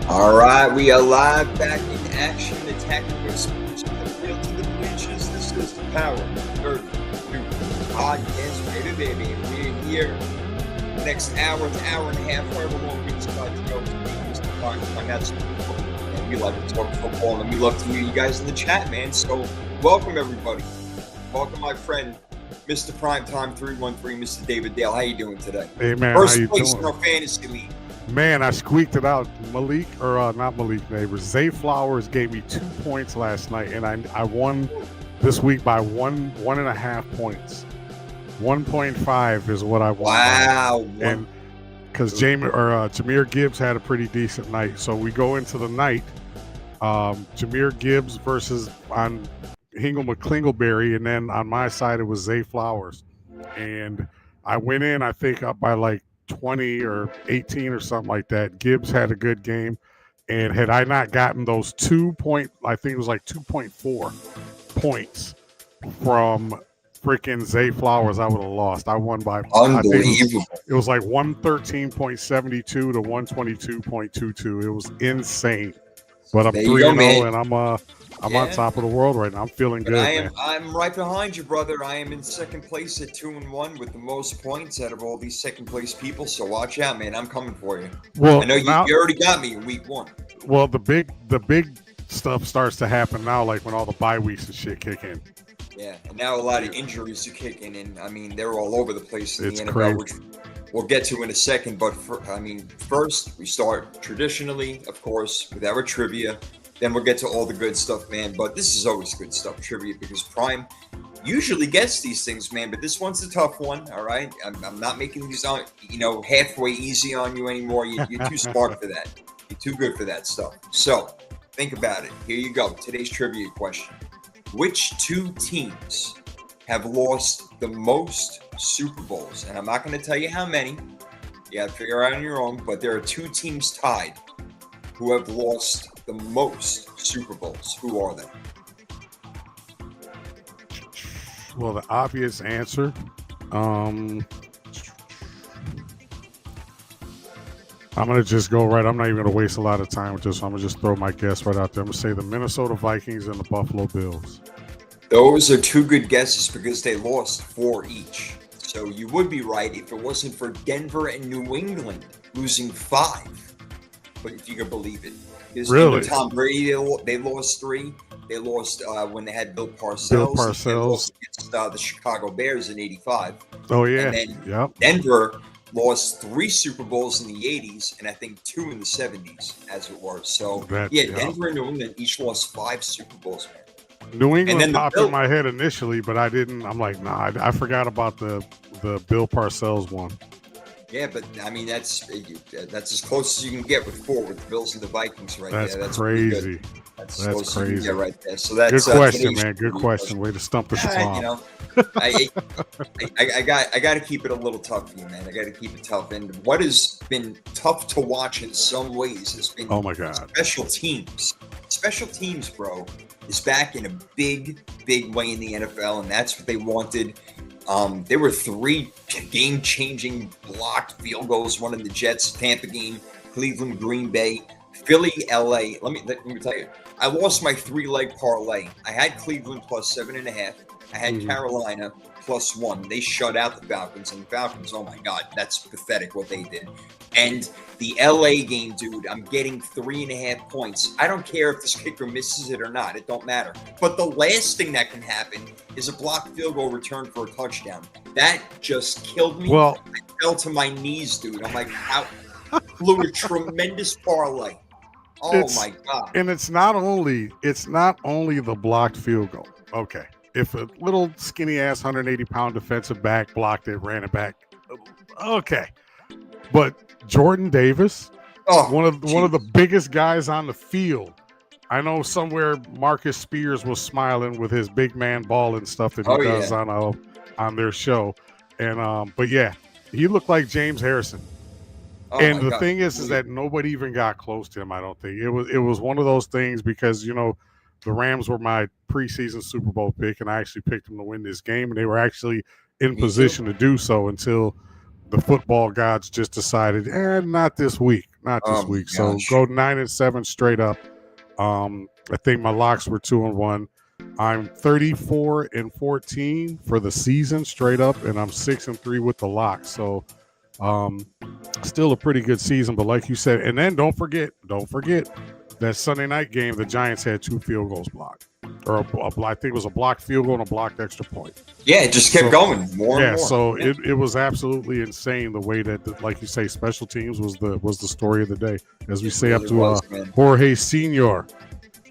All right, we are live back in action, attacking your sports from the field to the bleachers. This is the Power 32 podcast, baby. We're here the next hour to hour and a half, however long we decide to go. And we like to talk football, and we love to hear you guys in the chat, man. So welcome, everybody. Welcome, my friend, Mr. Primetime 313, Mr. David Dale. How you doing today? Hey, man. First how you place doing? in our fantasy league. Man, I squeaked it out. Not Malik Neighbors. Zay Flowers gave me 2 points last night, and I won this week by 1.5 points. 1.5 is what I won. Wow. And because Jahmyr Gibbs had a pretty decent night. So we go into the night. Jahmyr Gibbs versus on Hingle McClingleberry, and then on my side it was Zay Flowers. And I went in, I think, up by like 20 or 18 or something like that. Gibbs had a good game, and had I not gotten those I think it was like 2.4 points from freaking Zay Flowers, I would have lost. I won by unbelievable. It was like 113.72 to 122.22. It was insane. But I'm 3-0, and I'm on top of the world right now. I'm feeling good. I'm right behind you, brother. I am in second place at 2-1 with the most points out of all these second place people. So watch out, man. I'm coming for you. Well, I know you already got me in week 1. Well, the big stuff starts to happen now, like when all the bye weeks and shit kick in. Yeah, and now a lot of injuries are kicking in. I mean, they're all over the place in It's the NFL, crazy. which we'll get to in a second. But first we start traditionally, of course, with our trivia. Then we'll get to all the good stuff, man. But this is always good stuff, trivia, because Prime usually gets these things, man. But this one's a tough one, all right? I'm not making these, halfway easy on you anymore. You're too smart for that. You're too good for that stuff. So think about it. Here you go. Today's trivia question. Which two teams have lost the most Super Bowls? And I'm not going to tell you how many. You got to figure out on your own. But there are two teams tied who have lost the most Super Bowls. Who are they? Well, the obvious answer, I'm going to just go right. I'm not even going to waste a lot of time with this. I'm going to just throw my guess right out there. I'm going to say the Minnesota Vikings and the Buffalo Bills. Those are two good guesses because they lost 4 each. So you would be right if it wasn't for Denver and New England losing 5. But if you can believe it. Really? Tom Brady, they lost 3. They lost when they had Bill Parcells. They lost against the Chicago Bears in '85. Oh, yeah. And then Denver lost 3 Super Bowls in the 80s and I think 2 in the 70s, as it were. So, Denver and New England each lost 5 Super Bowls, man. New England popped in my head initially, but I didn't. I'm like, nah, I forgot about the Bill Parcells one. Yeah, but I mean that's as close as you can get with 4 with the Bills and the Vikings right there. That's crazy. That's close crazy. As you can get right there. So that's good question, man. Good question. Way to stump the swamp. I got to keep it a little tough for you, man. I got to keep it tough. And what has been tough to watch in some ways has been special teams. Special teams, bro, is back in a big way in the NFL, and that's what they wanted. There were 3 game-changing blocked field goals, one in the Jets, Tampa game, Cleveland, Green Bay, Philly, LA. Let me tell you, I lost my 3-leg parlay. I had Cleveland plus 7.5. I had Carolina plus 1. They shut out the Falcons, and the Falcons, oh my God, that's pathetic what they did. And the LA game, dude, I'm getting 3.5 points. I don't care if this kicker misses it or not. It don't matter. But the last thing that can happen is a blocked field goal return for a touchdown. That just killed me. Well, I fell to my knees, dude. I'm like, how? Blew a tremendous parlay. Oh my God. And it's not only the blocked field goal. Okay. If a little skinny ass 180-pound defensive back blocked it, ran it back. Okay. But Jordan Davis, one of the biggest guys on the field. I know somewhere Marcus Spears was smiling with his big man ball and stuff that he does on their show. And but yeah, he looked like James Harrison. And the thing is that nobody even got close to him. I don't think it was one of those things because the Rams were my preseason Super Bowl pick, and I actually picked them to win this game, and they were actually in position to do so until the football gods just decided, not this week. Not Oh this my week. So gosh. go 9-7 straight up. I think my locks were 2-1. I'm 34-14 for the season straight up, and I'm 6-3 with the locks. So still a pretty good season. But like you said, and then don't forget that Sunday night game, the Giants had 2 field goals blocked. Or I think it was a blocked field goal and a blocked extra point. Yeah, it just kept going more and more. So it was absolutely insane the way that, like you say, special teams was the story of the day. As we say, really up to Jorge Senior.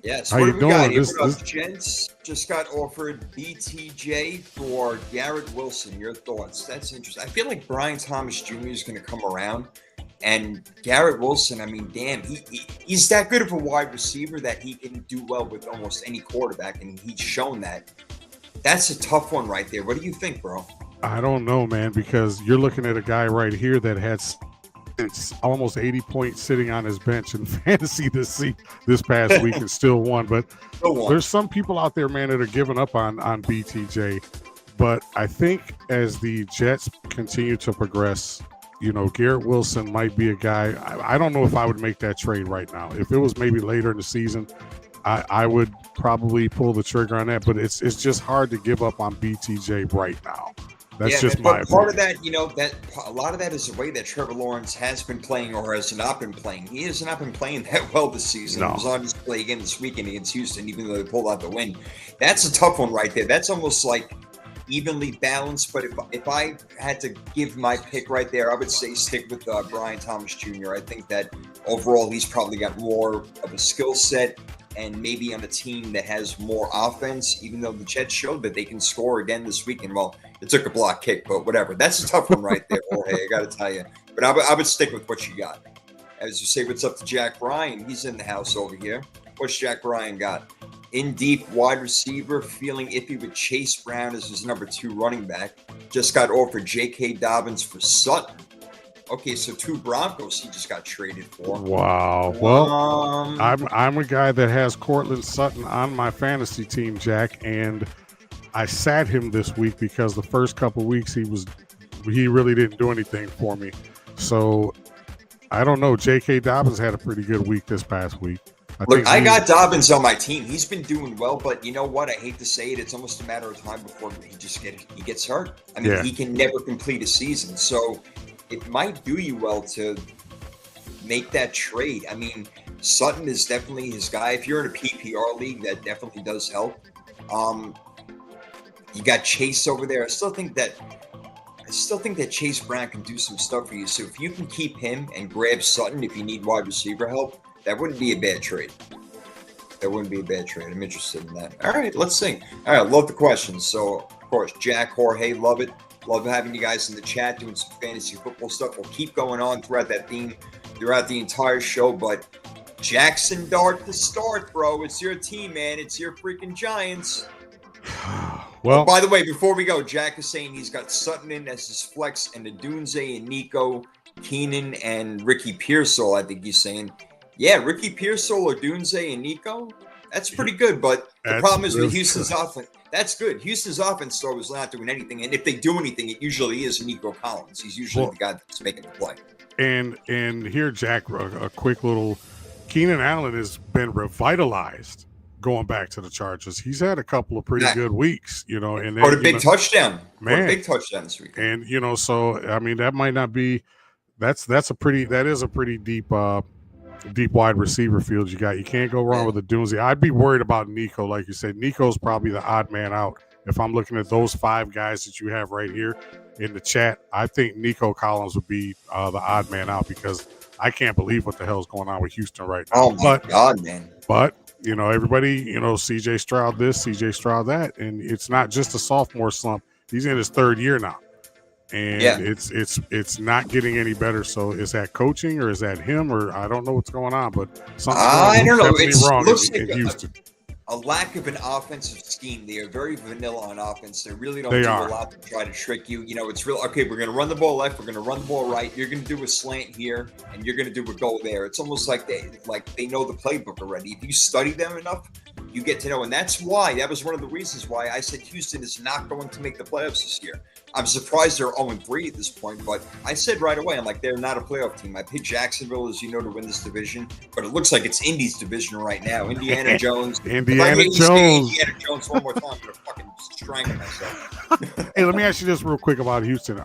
Yes. How you doing? This gents just got offered BTJ for Garrett Wilson. Your thoughts? That's interesting. I feel like Brian Thomas Jr. is going to come around. And Garrett Wilson, I mean, damn, he's that good of a wide receiver that he can do well with almost any quarterback, and he's shown that. That's a tough one right there. What do you think, bro? I don't know, man, because you're looking at a guy right here that had almost 80 points sitting on his bench in fantasy this past week and still won. But there's some people out there, man, that are giving up on BTJ. But I think as the Jets continue to progress, Garrett Wilson might be a guy. I don't know if I would make that trade right now. If it was maybe later in the season, I would probably pull the trigger on that. But it's just hard to give up on BTJ right now. That's just my opinion. Part of that, that a lot of that is the way that Trevor Lawrence has been playing or has not been playing. He has not been playing that well this season. No. He was on display again this weekend against Houston, even though they pulled out the win. That's a tough one right there. That's almost like evenly balanced, but if I had to give my pick right there, I would say stick with Brian Thomas Jr. I think that overall he's probably got more of a skill set and maybe on a team that has more offense, even though the Jets showed that they can score again this weekend. Well, it took a block kick, but whatever. That's a tough one right there, Jorge, I got to tell you. But I would stick with what you got. As you say, what's up to Jack Bryan? He's in the house over here. What's Jack Bryan got? In deep wide receiver, feeling iffy with Chase Brown as his number 2 running back. Just got offered J.K. Dobbins for Sutton. Okay, so 2 Broncos he just got traded for. Wow. Well, I'm a guy that has Courtland Sutton on my fantasy team, Jack, and I sat him this week because the first couple weeks he really didn't do anything for me. So I don't know. J.K. Dobbins had a pretty good week this past week. I got Dobbins on my team. He's been doing well, but you know what? I hate to say it. It's almost a matter of time before he gets hurt. I mean, He can never complete a season. So it might do you well to make that trade. I mean, Sutton is definitely his guy. If you're in a PPR league, that definitely does help. You got Chase over there. I still think that Chase Brown can do some stuff for you. So if you can keep him and grab Sutton if you need wide receiver help, that wouldn't be a bad trade. I'm interested in that. All right, let's see. All right, love the questions. So, of course, Jack, Jorge, love it. Love having you guys in the chat doing some fantasy football stuff. We'll keep going on throughout that theme, throughout the entire show. But Jackson Dart to start, bro. It's your team, man. It's your freaking Giants. Well, by the way, before we go, Jack is saying he's got Sutton in as his flex and Odunze and Nico, Keenan, and Ricky Pearsall, I think he's saying. Yeah, Ricky Pearsall, Odunze, and Nico. That's pretty good, but the problem is with Houston's offense. That's good. Houston's offense, though, is not doing anything. And if they do anything, it usually is Nico Collins. He's usually the guy that's making the play. And here, Jack, a quick little Keenan Allen has been revitalized going back to the Chargers. He's had a couple of pretty good weeks, and then, a big touchdown. Man, a big touchdown this week. And so I mean, that might not be. That is a pretty deep wide receiver field you got. You can't go wrong with the Dunze. I'd be worried about Nico, like you said. Nico's probably the odd man out. If I'm looking at those 5 guys that you have right here in the chat, I think Nico Collins would be the odd man out because I can't believe what the hell is going on with Houston right now. Oh, my God, man. But, everybody, CJ Stroud this, CJ Stroud that, and it's not just a sophomore slump. He's in his 3rd year now. And it's not getting any better. So is that coaching or is that him or I don't know what's going on, but something's I don't know. It's wrong looks in Houston. A lack of an offensive scheme. They are very vanilla on offense. They really don't do a lot to try to trick you. It's real. Okay, we're going to run the ball left. We're going to run the ball right. You're going to do a slant here, and you're going to do a goal there. It's almost like they know the playbook already. If you study them enough, you get to know. And that was one of the reasons why I said Houston is not going to make the playoffs this year. I'm surprised they're 0-3 at this point, but I said right away, I'm like, they're not a playoff team. I picked Jacksonville, as you know, to win this division, but it looks like it's Indy's division right now. Indiana Jones. Indiana Jones one more time, I'm going to fucking strangle myself. Hey, let me ask you this real quick about Houston.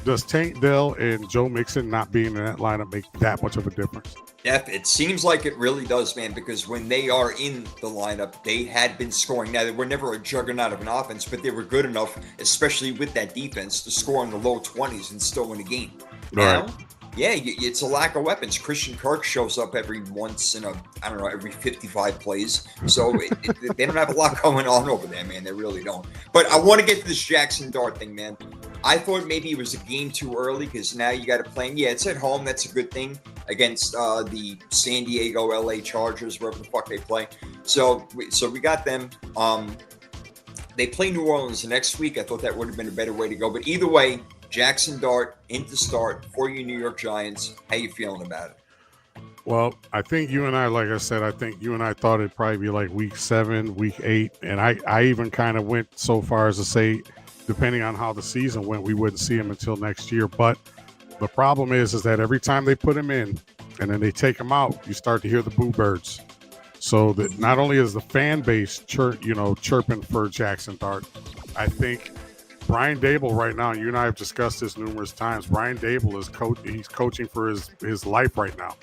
Does Tank Dell and Joe Mixon not being in that lineup make that much of a difference? Yeah, it seems like it really does, man, because when they are in the lineup, they had been scoring. Now, they were never a juggernaut of an offense, but they were good enough, especially with that defense, to score in the low 20s and still win a game. Now, yeah, it's a lack of weapons. Christian Kirk shows up every 55 plays. So they don't have a lot going on over there, man. They really don't. But I want to get to this Jackson Dart thing, man. I thought maybe it was a game too early because now you got to play. Yeah, it's at home. That's a good thing against the San Diego, LA Chargers, wherever the fuck they play. So we got them. They play New Orleans the next week. I thought that would have been a better way to go. But either way, Jackson Dart into start for you New York Giants. How you feeling about it? Well, I think you and I, like I said, thought it'd probably be like week 7, week 8. And I even kind of went so far as to say, depending on how the season went, we wouldn't see him until next year. But the problem is that every time they put him in and then they take him out, you start to hear the boo birds. So that not only is the fan base chirping for Jackson Dart, I think Brian Dable right now, and you and I have discussed this numerous times, Brian Dable is he's coaching for his life right now.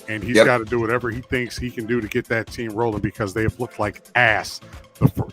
And he's got to do whatever he thinks he can do to get that team rolling because they have looked like ass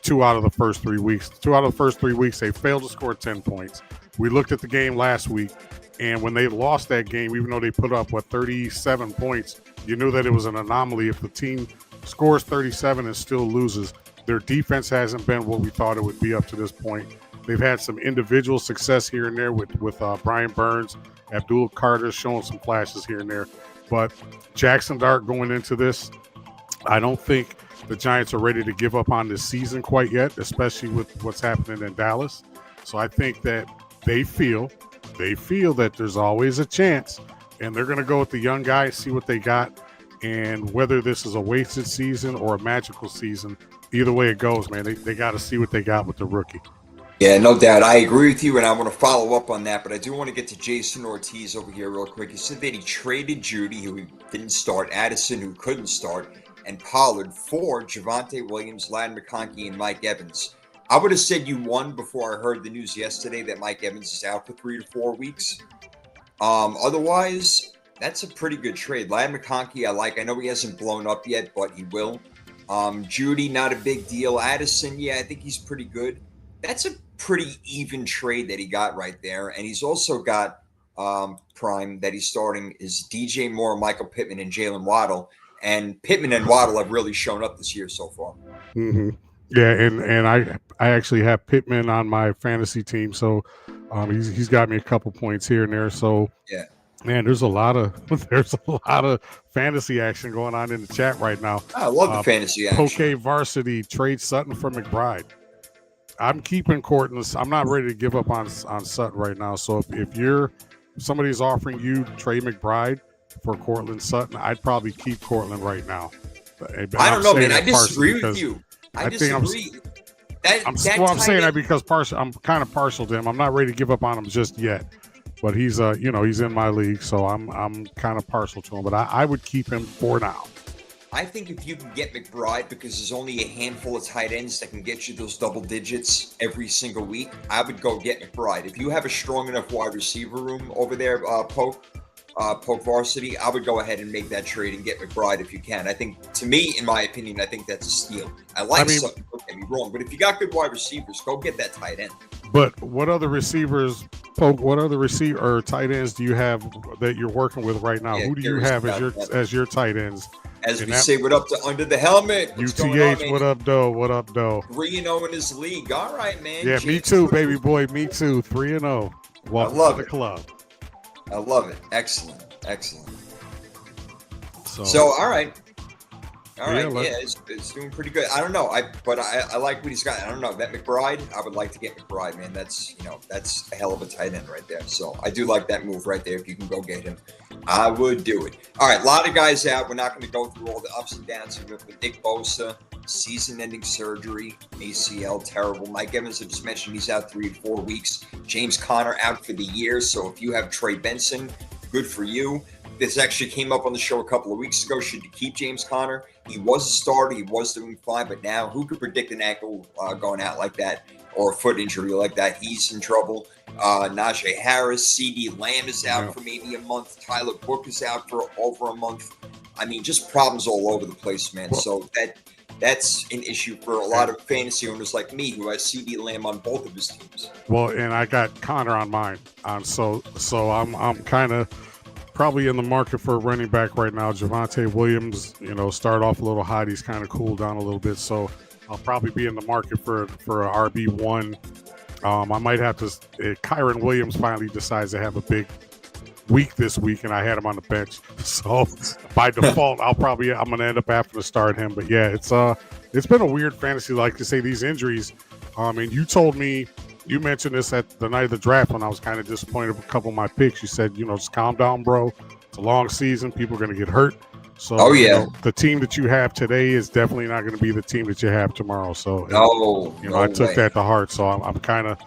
2 out of the first 3 weeks. 2 out of the first 3 weeks, they failed to score 10 points. We looked at the game last week, and when they lost that game, even though they put up, 37 points, you knew that it was an anomaly. If the team scores 37 and still loses, their defense hasn't been what we thought it would be up to this point. They've had some individual success here and there with Brian Burns, Abdul Carter showing some flashes here and there. But Jackson Dart going into this, I don't think the Giants are ready to give up on this season quite yet, especially with what's happening in Dallas. So I think that they feel that there's always a chance, and they're going to go with the young guys, see what they got, and whether this is a wasted season or a magical season, either way it goes, man, they got to see what they got with the rookie. Yeah, no doubt. I agree with you, and I want to follow up on that, but I do want to get to Jason Ortiz over here real quick. He said that he traded Judy, who didn't start, Addison, who couldn't start, and Pollard for Javonte Williams, Ladd McConkey, and Mike Evans. I would have said you won before I heard the news yesterday that Mike Evans is out for 3 to 4 weeks. Otherwise, that's a pretty good trade. Ladd McConkey, I like. I know he hasn't blown up yet, but he will. Judy, not a big deal. Addison, yeah, I think he's pretty good. That's a pretty even trade that he got right there. And he's also got prime that he's starting is DJ Moore, Michael Pittman, and Jalen Waddle. And Pittman and Waddle have really shown up this year so far. Mm-hmm. Yeah, and I actually have Pittman on my fantasy team, so he's got me a couple points here and there. So yeah, man, there's a lot of fantasy action going on in the chat right now. I love the fantasy action. Poke Varsity trade Sutton for McBride. I'm keeping Courtland. I'm not ready to give up on Sutton right now. So if somebody's offering you Trey McBride for Courtland Sutton, I'd probably keep Courtland right now. I don't know, man. I disagree with you. I disagree. I'm saying that because I'm kind of partial to him. I'm not ready to give up on him just yet. But he's he's in my league, so I'm kind of partial to him. But I would keep him for now. I think if you can get McBride, because there's only a handful of tight ends that can get you those double digits every single week, I would go get McBride. If you have a strong enough wide receiver room over there, Poke Varsity, I would go ahead and make that trade and get McBride if you can. I think, to me, in my opinion, I think that's a steal. Something, don't get me wrong, but if you got good wide receivers, go get that tight end. But what other receivers, Poke, or tight ends do you have that you're working with right now? Who do you have as your tight ends? As we say, what up to Under the Helmet? UTH, what up, doe? What up, doe? 3-0 in his league. All right, man. Yeah, me too, baby boy. Me too. 3-0. Welcome to the club. I love it. Excellent. So all right. It's doing pretty good. I don't know. I like what he's got. I don't know. That McBride, I would like to get McBride, man. That's a hell of a tight end right there. So I do like that move right there. If you can go get him, I would do it. All right, a lot of guys out. We're not going to go through all the ups and downs with Nick Bosa. season-ending surgery, ACL, terrible. Mike Evans, I just mentioned, he's out 3 to 4 weeks. James Conner out for the year. So if you have Trey Benson, good for you. This actually came up on the show a couple of weeks ago. Should you keep James Conner? He was a starter. He was doing fine. But now, who could predict an ankle going out like that or a foot injury like that? He's in trouble. Najee Harris, CeeDee Lamb is out for maybe a month. Tyler Book is out for over a month. I mean, just problems all over the place, man. So that's an issue for a lot of fantasy owners like me who has CeeDee Lamb on both of his teams. Well, and I got Connor on mine. So I'm kind of probably in the market for a running back right now. Javonte Williams, start off a little hot. He's kind of cooled down a little bit. So I'll probably be in the market for a RB1. I might have to. Kyron Williams finally decides to have a big week this week, and I had him on the bench. So by default, I'm going to end up having to start him. But yeah, it's been a weird fantasy. Like you say, these injuries. And you mentioned this at the night of the draft when I was kind of disappointed with a couple of my picks. You said, just calm down, bro. It's a long season. People are going to get hurt. So the team that you have today is definitely not going to be the team that you have tomorrow. So I took that to heart. So I'm kind of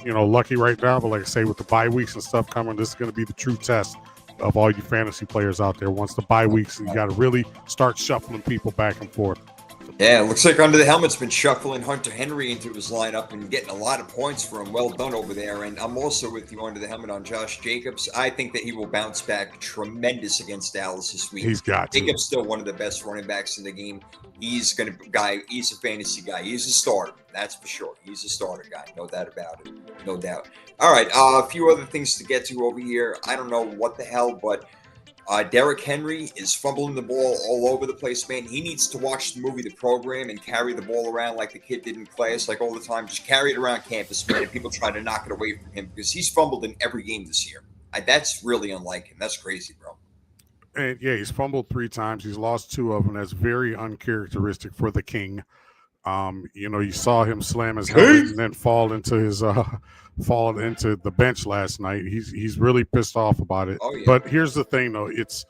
lucky right now. But like I say, with the bye weeks and stuff coming, this is going to be the true test of all you fantasy players out there. Once the bye weeks, you got to really start shuffling people back and forth. Yeah, it looks like Under the Helmet's been shuffling Hunter Henry into his lineup and getting a lot of points for him. Well done over there. And I'm also with you, Under the Helmet, on Josh Jacobs. I think that he will bounce back tremendous against Dallas this week. He's got to. Jacobs still one of the best running backs in the game. He's a fantasy guy. He's a starter. That's for sure. He's a starter guy. No doubt about it. No doubt. All right, a few other things to get to over here. I don't know what the hell, but Derrick Henry is fumbling the ball all over the place, man. He needs to watch the movie The Program and carry the ball around like the kid did in class, like all the time. Just carry it around campus, man, and people try to knock it away from him because he's fumbled in every game this year. That's really unlike him. That's crazy, bro. And yeah, he's fumbled 3 times. He's lost 2 of them. That's very uncharacteristic for the king. You saw him slam his helmet and then fall into the bench last night. He's really pissed off about it. Oh, yeah. But here's the thing, though. It's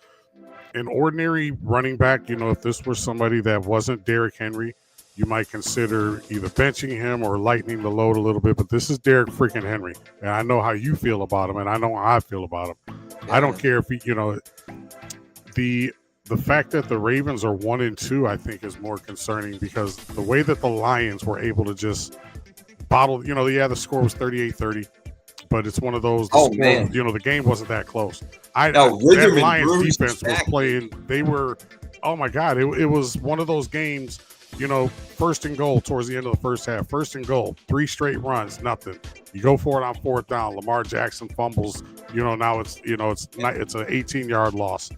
an ordinary running back. If this were somebody that wasn't Derrick Henry, you might consider either benching him or lightening the load a little bit. But this is Derrick freaking Henry. And I know how you feel about him, and I know how I feel about him. Yeah. I don't care if he, the fact that the Ravens are 1-2, I think, is more concerning because the way that the Lions were able to just bottle, the score was 38-30, but it's one of those, the game wasn't that close. That Lions defense was playing, they were, oh my God, it was one of those games, first and goal towards the end of the first half, first and goal, 3 straight runs, nothing. You go for it on 4th down, Lamar Jackson fumbles, now it's an 18-yard loss.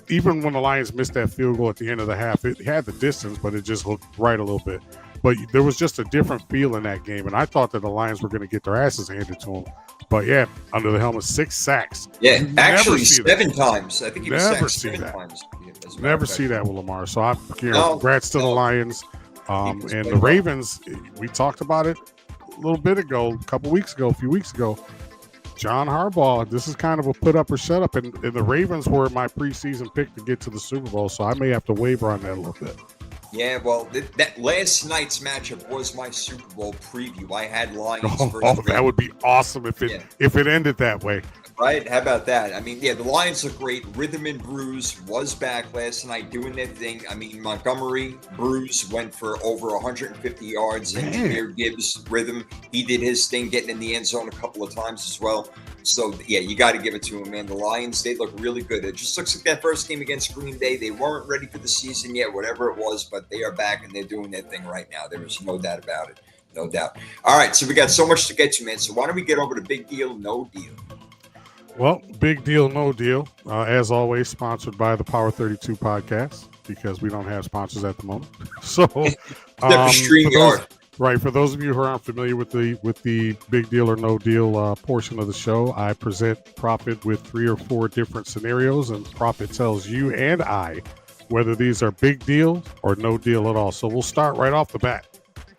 Even when the Lions missed that field goal at the end of the half, it had the distance, but it just looked right a little bit. But there was just a different feel in that game, and I thought that the Lions were going to get their asses handed to them. But yeah, Under the Helmet, 6 sacks. Yeah, actually 7 times. I think he was sacked 7 times. Never see that with Lamar. So congrats to the Lions. And the Ravens, we talked about it a little bit ago, a few weeks ago. John Harbaugh, this is kind of a put up or shut up, and the Ravens were my preseason pick to get to the Super Bowl, so I may have to waver on that a little bit. Yeah, well, that last night's matchup was my Super Bowl preview. I had Lions versus that would be awesome if it ended that way. Right? How about that? I mean, yeah, the Lions look great. Rhythm and Bruce was back last night doing their thing. I mean, Montgomery, Bruce went for over 150 yards. And Jahmyr Gibbs, Rhythm, he did his thing, getting in the end zone a couple of times as well. So, yeah, you got to give it to him, man. The Lions, they look really good. It just looks like that first game against Green Bay. They weren't ready for the season yet, whatever it was, but they are back and they're doing their thing right now. There is no doubt about it. No doubt. All right, so we got so much to get to, man. So why don't we get over to Big Deal, No Deal? Well, Big Deal, No Deal, as always, sponsored by the Power 32 podcast because we don't have sponsors at the moment. So, for those of you who aren't familiar with the Big Deal or No Deal portion of the show, I present Prophet with 3 or 4 different scenarios, and Prophet tells you and I whether these are big deals or no deal at all. So we'll start right off the bat.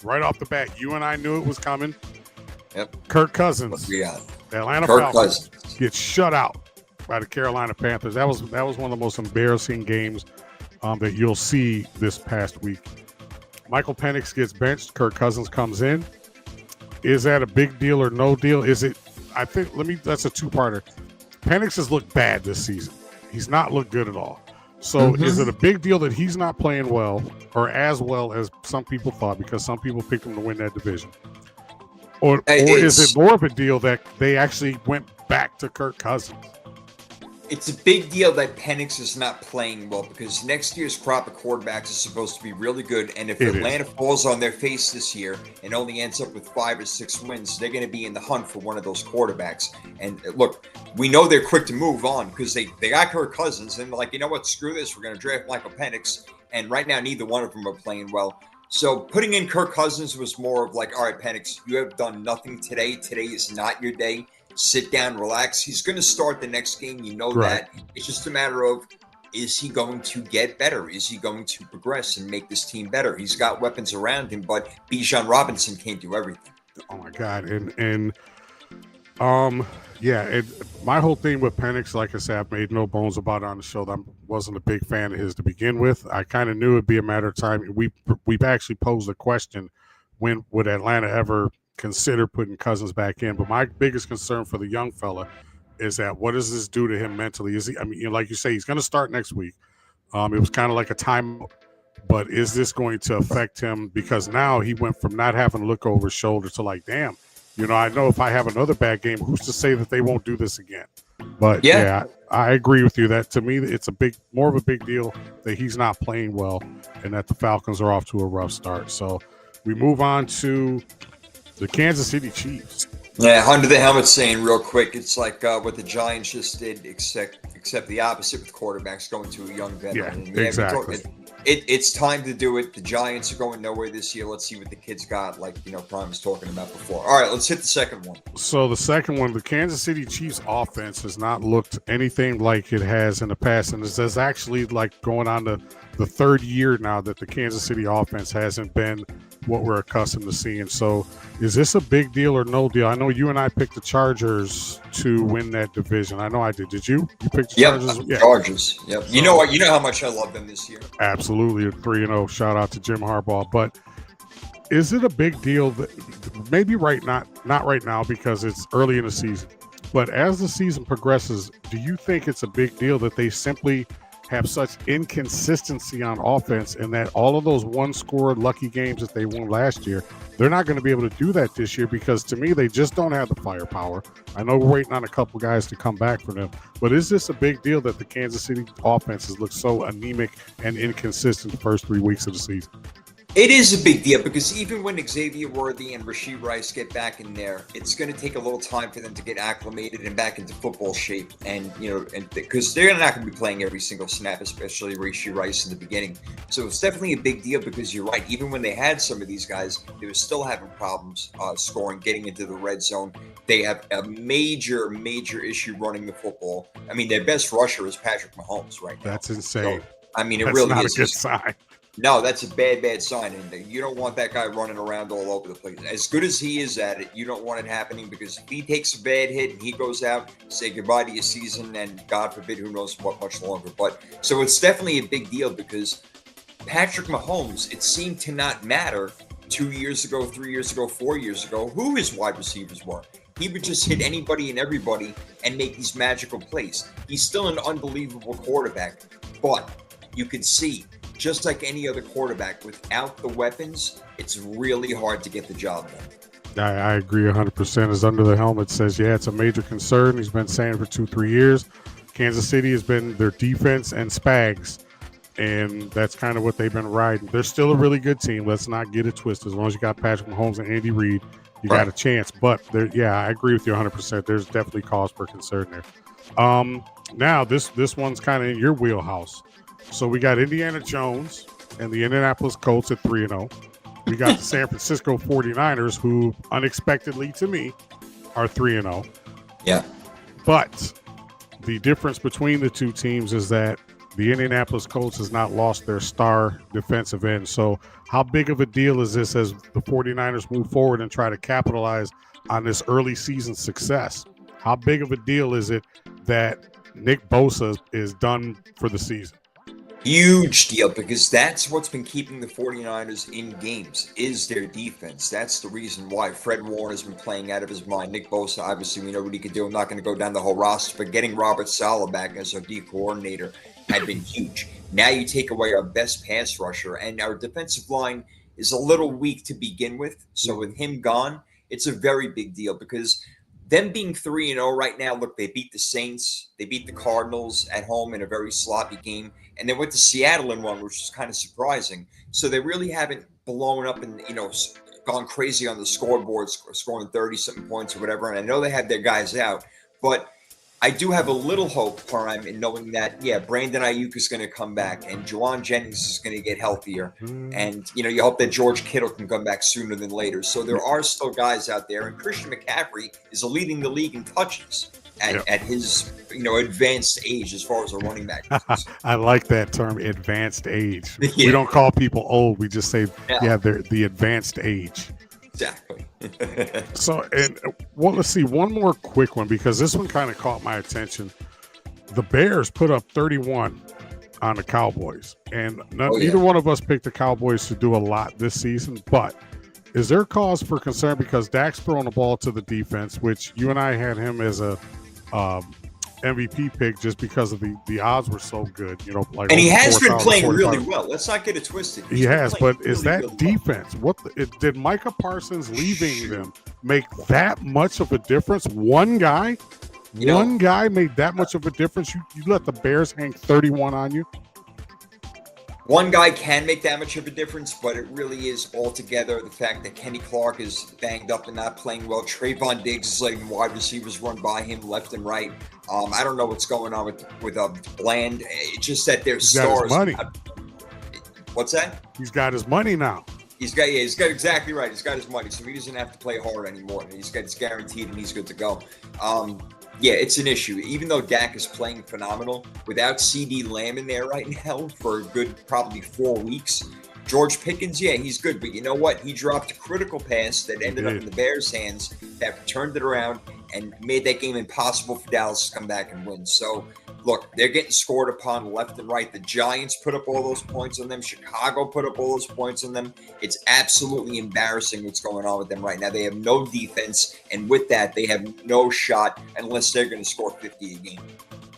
Right off the bat, you and I knew it was coming. Yep. Kirk Cousins, the Atlanta Falcons, gets shut out by the Carolina Panthers. That was one of the most embarrassing games that you'll see this past week. Michael Penix gets benched. Kirk Cousins comes in. Is that a big deal or no deal? Is it? I think. That's a two-parter. Penix has looked bad this season. He's not looked good at all. So is it a big deal that he's not playing well or as well as some people thought, because some people picked him to win that division? Or is it more of a deal that they actually went back to Kirk Cousins? It's a big deal that Penix is not playing well, because next year's crop of quarterbacks is supposed to be really good. And if Atlanta falls on their face this year and only ends up with 5 or 6 wins, they're going to be in the hunt for one of those quarterbacks. And look, we know they're quick to move on because they got Kirk Cousins and they're like, you know what, screw this. We're going to draft Michael Penix. And right now, neither one of them are playing well. So putting in Kirk Cousins was more of like, all right, Penix, you have done nothing today. Today is not your day. Sit down, relax. He's going to start the next game. You know that. It's just a matter of, is he going to get better? Is he going to progress and make this team better? He's got weapons around him, but Bijan Robinson can't do everything. Oh, my God. My whole thing with Penix, like I said, I've made no bones about it on the show that I wasn't a big fan of his to begin with. I kind of knew it'd be a matter of time. We've actually posed the question, when would Atlanta ever consider putting Cousins back in? But my biggest concern for the young fella is that what does this do to him mentally? Is he? I mean, like you say, he's going to start next week. It was kind of like a timeout, but is this going to affect him? Because now he went from not having to look over his shoulder to like, damn, I know if I have another bad game, who's to say that they won't do this again? But yeah, I agree with you that to me, it's more of a big deal that he's not playing well and that the Falcons are off to a rough start. So we move on to the Kansas City Chiefs. Yeah, under the helmet saying real quick, it's like what the Giants just did, except the opposite with quarterbacks going to a young veteran. Yeah, exactly. It's time to do it. The Giants are going nowhere this year. Let's see what the kids got, like Prime was talking about before. All right, let's hit the second one. So the second one, the Kansas City Chiefs offense has not looked anything like it has in the past, and this is actually like going on the third year now that the Kansas City offense hasn't been what we're accustomed to seeing. So is this a big deal or no deal? I know you and I picked the Chargers to win that division. I know I did. Did you? You picked the Chargers? Yeah, Chargers. Yep. So, you know what? You know how much I love them this year. Absolutely. A 3-0. Shout out to Jim Harbaugh. But is it a big deal that maybe not right now because it's early in the season, but as the season progresses, do you think it's a big deal that they simply have such inconsistency on offense, and that all of those one-score lucky games that they won last year, they're not going to be able to do that this year? Because to me, they just don't have the firepower. I know we're waiting on a couple guys to come back for them, but is this a big deal that the Kansas City offenses look so anemic and inconsistent the first 3 weeks of the season? It is a big deal because even when Xavier Worthy and Rashee Rice get back in there, it's going to take a little time for them to get acclimated and back into football shape. And because they're not going to be playing every single snap, especially Rashee Rice in the beginning. So it's definitely a big deal because you're right. Even when they had some of these guys, they were still having problems scoring, getting into the red zone. They have a major issue running the football. I mean, their best rusher is Patrick Mahomes right now. That's insane. So, I mean, That's really not is a good sign. No, that's a bad sign. And you don't want that guy running around all over the place. As good as he is at it, you don't want it happening, because if he takes a bad hit and he goes out, say goodbye to your season, and God forbid, who knows what much longer. But so it's definitely a big deal because Patrick Mahomes, it seemed to not matter 2 years ago, 3 years ago, 4 years ago, who his wide receivers were. He would just hit anybody and everybody and make these magical plays. He's still an unbelievable quarterback, but you can see, just like any other quarterback, without the weapons, it's really hard to get the job done. I agree 100%. As Under the Helmet says, yeah, it's a major concern. He's been saying it for 2-3 years. Kansas City has been their defense and Spags, and that's kind of what they've been riding. They're still a really good team. Let's not get it twisted. As long as you got Patrick Mahomes and Andy Reid, you got a chance. But I agree with you 100%. There's definitely cause for concern there. Now, this one's kind of in your wheelhouse. So we got Indiana Jones and the Indianapolis Colts at 3-0. We got the San Francisco 49ers, who unexpectedly to me are 3-0. Yeah. But the difference between the two teams is that the Indianapolis Colts has not lost their star defensive end. So how big of a deal is this as the 49ers move forward and try to capitalize on this early season success? How big of a deal is it that Nick Bosa is done for the season? Huge deal, because that's what's been keeping the 49ers in games is their defense. That's the reason why Fred Warner's been playing out of his mind. Nick Bosa, obviously, we know what he could do. I'm not going to go down the whole roster, but getting Robert Saleh back as our D coordinator had been huge. Now you take away our best pass rusher, and our defensive line is a little weak to begin with. So with him gone, it's a very big deal, because them being 3-0 right now, look, they beat the Saints, they beat the Cardinals at home in a very sloppy game, and they went to Seattle in one, which is kind of surprising. So they really haven't blown up and, gone crazy on the scoreboard, scoring 30-something points or whatever. And I know they have their guys out, but I do have a little hope, Prime, in knowing that, Brandon Ayuk is going to come back and Juwan Jennings is going to get healthier. And, you hope that George Kittle can come back sooner than later. So there are still guys out there. And Christian McCaffrey is leading the league in touches at his, advanced age as far as a running back. I like that term, advanced age. Yeah. We don't call people old. We just say, they're the advanced age. Exactly. So, let's see, one more quick one, because this one kind of caught my attention. The Bears put up 31 on the Cowboys, and neither one of us picked the Cowboys to do a lot this season, but is there cause for concern? Because Dak's throwing the ball to the defense, which you and I had him as a MVP pick just because of the odds were so good, and he has been playing really well. Let's not get it twisted. He has, but is that really defense? Well. Did Micah Parsons leaving them make that much of a difference? One guy made that much of a difference. You let the Bears hang 31 on you. One guy can make that much of a difference, but it really is altogether the fact that Kenny Clark is banged up and not playing well. Trayvon Diggs is letting wide receivers run by him left and right. I don't know what's going on with Bland. It's just that their stars. Money. What's that? He's got his money now. He's got exactly right. He's got his money, so he doesn't have to play hard anymore. It's guaranteed, and he's good to go. It's an issue. Even though Dak is playing phenomenal, without CeeDee Lamb in there right now for a good probably 4 weeks, George Pickens, he's good. But you know what? He dropped a critical pass that ended up in the Bears' hands that turned it around and made that game impossible for Dallas to come back and win. So, look, they're getting scored upon left and right. The Giants put up all those points on them. Chicago put up all those points on them. It's absolutely embarrassing what's going on with them right now. They have no defense, and with that, they have no shot unless they're going to score 50 a game.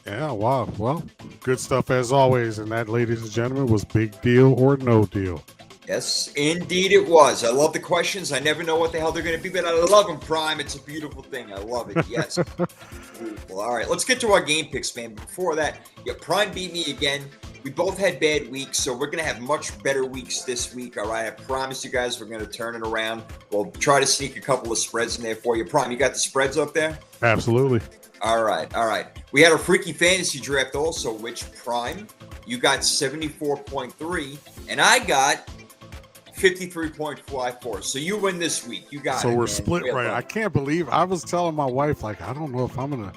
Yeah, wow. Well, good stuff as always. And that, ladies and gentlemen, was Big Deal or No Deal. Yes, indeed it was. I love the questions. I never know what the hell they're going to be, but I love them, Prime. It's a beautiful thing. I love it. Yes. Beautiful. All right, let's get to our game picks, man. Before that, Prime beat me again. We both had bad weeks, so we're going to have much better weeks this week, all right? I promise you guys we're going to turn it around. We'll try to sneak a couple of spreads in there for you. Prime, you got the spreads up there? Absolutely. All right. We had a freaky fantasy draft also, which, Prime, you got 74.3, and I got 53.54. So you win this week. You got it. So we're split, right? I can't believe I was telling my wife, like, I don't know if I'm gonna,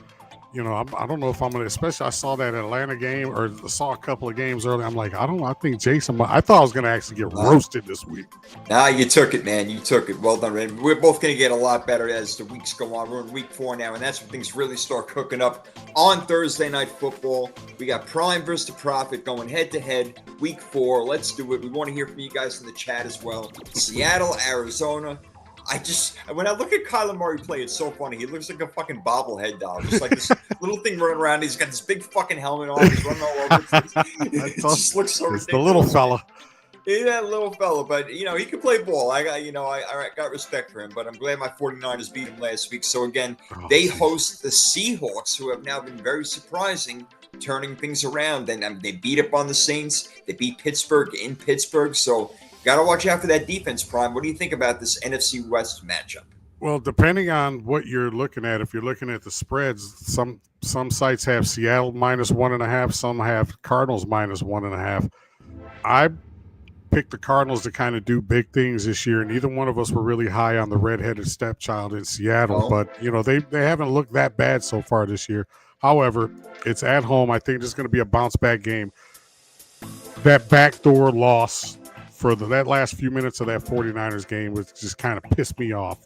I don't know if I'm gonna. Especially, I saw that Atlanta game, or saw a couple of games early. I'm like, I don't know. I think Jason. I thought I was gonna actually get roasted this week. Nah, you took it, man. You took it. Well done, man. We're both gonna get a lot better as the weeks go on. We're in week 4 now, and that's when things really start cooking up on Thursday Night Football. We got Prime versus the Prophet going head to head. Week 4. Let's do it. We want to hear from you guys in the chat as well. Seattle, Arizona. When I look at Kyler Murray play, it's so funny. He looks like a fucking bobblehead doll. Just like this little thing running around. He's got this big fucking helmet on. He's running all over. It just looks so ridiculous. It's the little fella. Yeah, that little fella. But, he can play ball. I got respect for him. But I'm glad my 49ers beat him last week. So, again, they host the Seahawks, who have now been very surprising, turning things around. And they beat up on the Saints. They beat Pittsburgh in Pittsburgh. So, got to watch out for that defense, Prime. What do you think about this NFC West matchup? Well, depending on what you're looking at, if you're looking at the spreads, some sites have Seattle -1.5, some have Cardinals -1.5. I picked the Cardinals to kind of do big things this year, and neither one of us were really high on the redheaded stepchild in Seattle. But, they haven't looked that bad so far this year. However, it's at home. I think it's going to be a bounce-back game. That backdoor loss for that last few minutes of that 49ers game was just kind of pissed me off.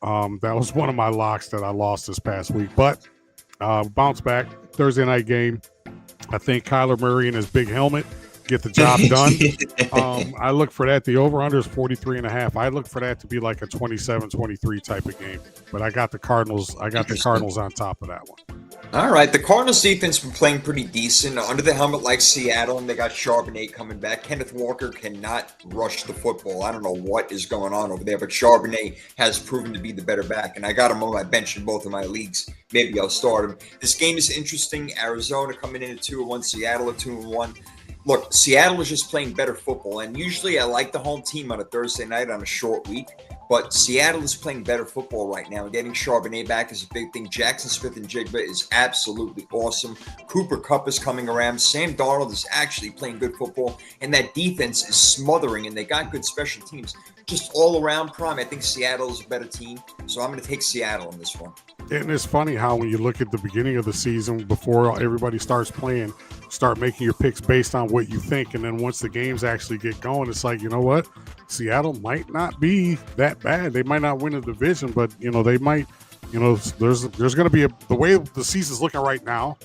That was one of my locks that I lost this past week. But bounce back, Thursday night game. I think Kyler Murray and his big helmet get the job done. I look for that. The over-under is 43.5. I look for that to be like a 27-23 type of game. But I got the Cardinals. I got the Cardinals on top of that one. All right, the Cardinals defense been playing pretty decent. Under the helmet like Seattle, and they got Charbonnet coming back. Kenneth Walker cannot rush the football. I don't know what is going on over there, but Charbonnet has proven to be the better back, and I got him on my bench in both of my leagues. Maybe I'll start him. This game is interesting. Arizona coming in at 2-1, Seattle at 2-1. Look, Seattle is just playing better football, and usually I like the home team on a Thursday night on a short week. But Seattle is playing better football right now. Getting Charbonnet back is a big thing. Jackson Smith-Njigba is absolutely awesome. Cooper Kupp is coming around. Sam Darnold is actually playing good football. And that defense is smothering, and they got good special teams. Just all around prime. I think Seattle is a better team. So I'm going to take Seattle in this one. And it's funny how when you look at the beginning of the season, before everybody starts playing, start making your picks based on what you think. And then once the games actually get going, it's like, you know what? Seattle might not be that bad. They might not win a division, but, they might, there's going to be the way the season's looking right now,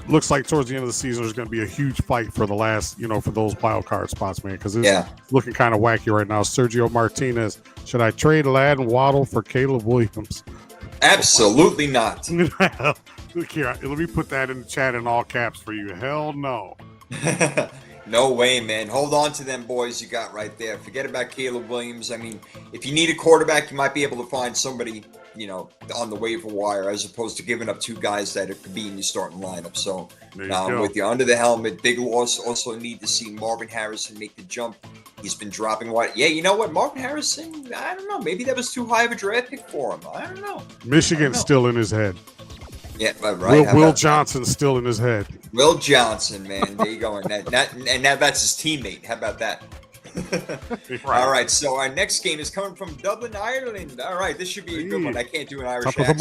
looks like towards the end of the season, there's going to be a huge fight for the last, for those wild card spots, man, because it's looking kind of wacky right now. Sergio Martinez, should I trade Ladd and Waddle for Caleb Williams? Absolutely not. Look here, let me put that in the chat in all caps for you. Hell no. No way, man. Hold on to them boys you got right there. Forget about Caleb Williams. I mean, if you need a quarterback, you might be able to find somebody, on the waiver wire, as opposed to giving up two guys that could be in your starting lineup. So I'm with you. Under the helmet, big loss. Also need to see Marvin Harrison make the jump. He's been dropping wide. Yeah, you know what? Marvin Harrison, I don't know. Maybe that was too high of a draft pick for him. I don't know. Michigan's still in his head. Yeah, right. Will Johnson's still in his head. Will Johnson, man. There you go. And now that's his teammate. How about that? Right. All right. So our next game is coming from Dublin, Ireland. All right. This should be a good one. I can't do an Irish accent.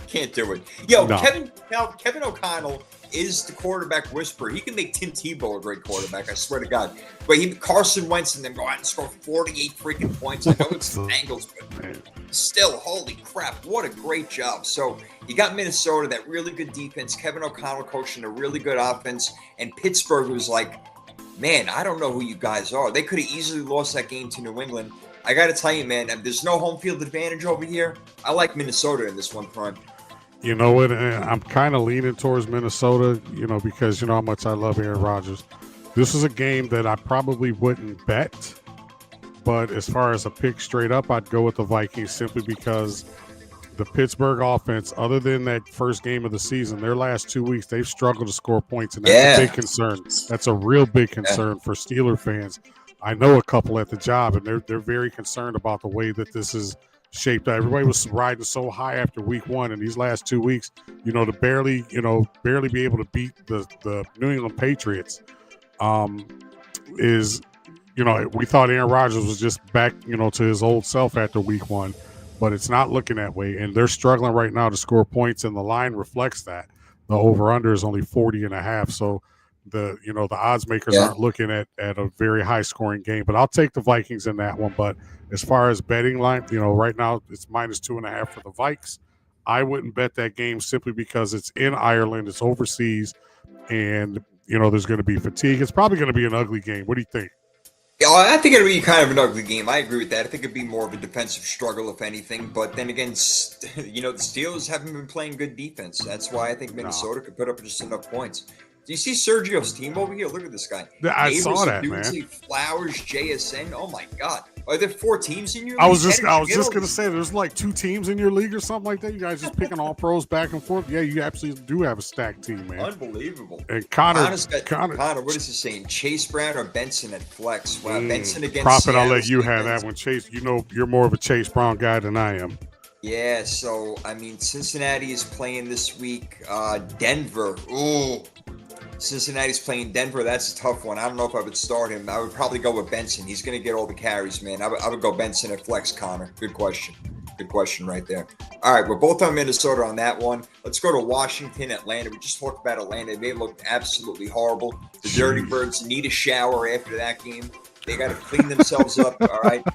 Can't do it. Yo, no. Kevin O'Connell is the quarterback whisperer. He can make Tim Tebow a great quarterback, I swear to God. But Carson Wentz and them go out and score 48 freaking points. I know it's angles, but still, holy crap, what a great job. So you got Minnesota, that really good defense, Kevin O'Connell coaching a really good offense, and Pittsburgh was like, man, I don't know who you guys are. They could have easily lost that game to New England. I got to tell you, man, there's no home field advantage over here. I like Minnesota in this one, Prime. You know what? I'm kind of leaning towards Minnesota, because you know how much I love Aaron Rodgers. This is a game that I probably wouldn't bet, but as far as a pick straight up, I'd go with the Vikings simply because the Pittsburgh offense, other than that first game of the season, their last 2 weeks, they've struggled to score points, and that's a big concern. That's a real big concern for Steeler fans. I know a couple at the job, and they're very concerned about the way that this is shaped up. Everybody was riding so high after week one, and these last 2 weeks, to barely be able to beat the New England Patriots is, we thought Aaron Rodgers was just back, to his old self after week one, but it's not looking that way, and they're struggling right now to score points, and the line reflects that. The over-under is only 40.5, so the odds makers aren't looking at a very high scoring game, but I'll take the Vikings in that one. But as far as betting line, right now it's -2.5 for the Vikes. I wouldn't bet that game simply because it's in Ireland, it's overseas, and there's going to be fatigue. It's probably going to be an ugly game. What do you think? Yeah, I think it'll be kind of an ugly game. I agree with that. I think it'd be more of a defensive struggle, if anything. But then again, the Steelers haven't been playing good defense. That's why I think Minnesota could put up just enough points. Do you see Sergio's team over here? Look at this guy. I saw that, man. Flowers, JSN. Oh my God. Are there 4 teams in your league? I was just gonna say there's like 2 teams in your league or something like that. You guys just picking all pros back and forth. Yeah, you absolutely do have a stacked team, man. Unbelievable. And Connor, what is he saying? Chase Brown or Benson at flex? Wow, Benson against Profit, Seattle. I'll let you have that one. Chase, you're more of a Chase Brown guy than I am. Yeah, so I mean, Cincinnati is playing this week. Denver. Ooh. Cincinnati's playing Denver. That's a tough one. I don't know if I would start him. I would probably go with Benson. He's going to get all the carries, man. I would go Benson at flex, Connor. Good question. Good question right there. All right, we're both on Minnesota on that one. Let's go to Washington, Atlanta. We just talked about Atlanta. They looked absolutely horrible. The Dirty Birds need a shower after that game. They got to clean themselves up, all right?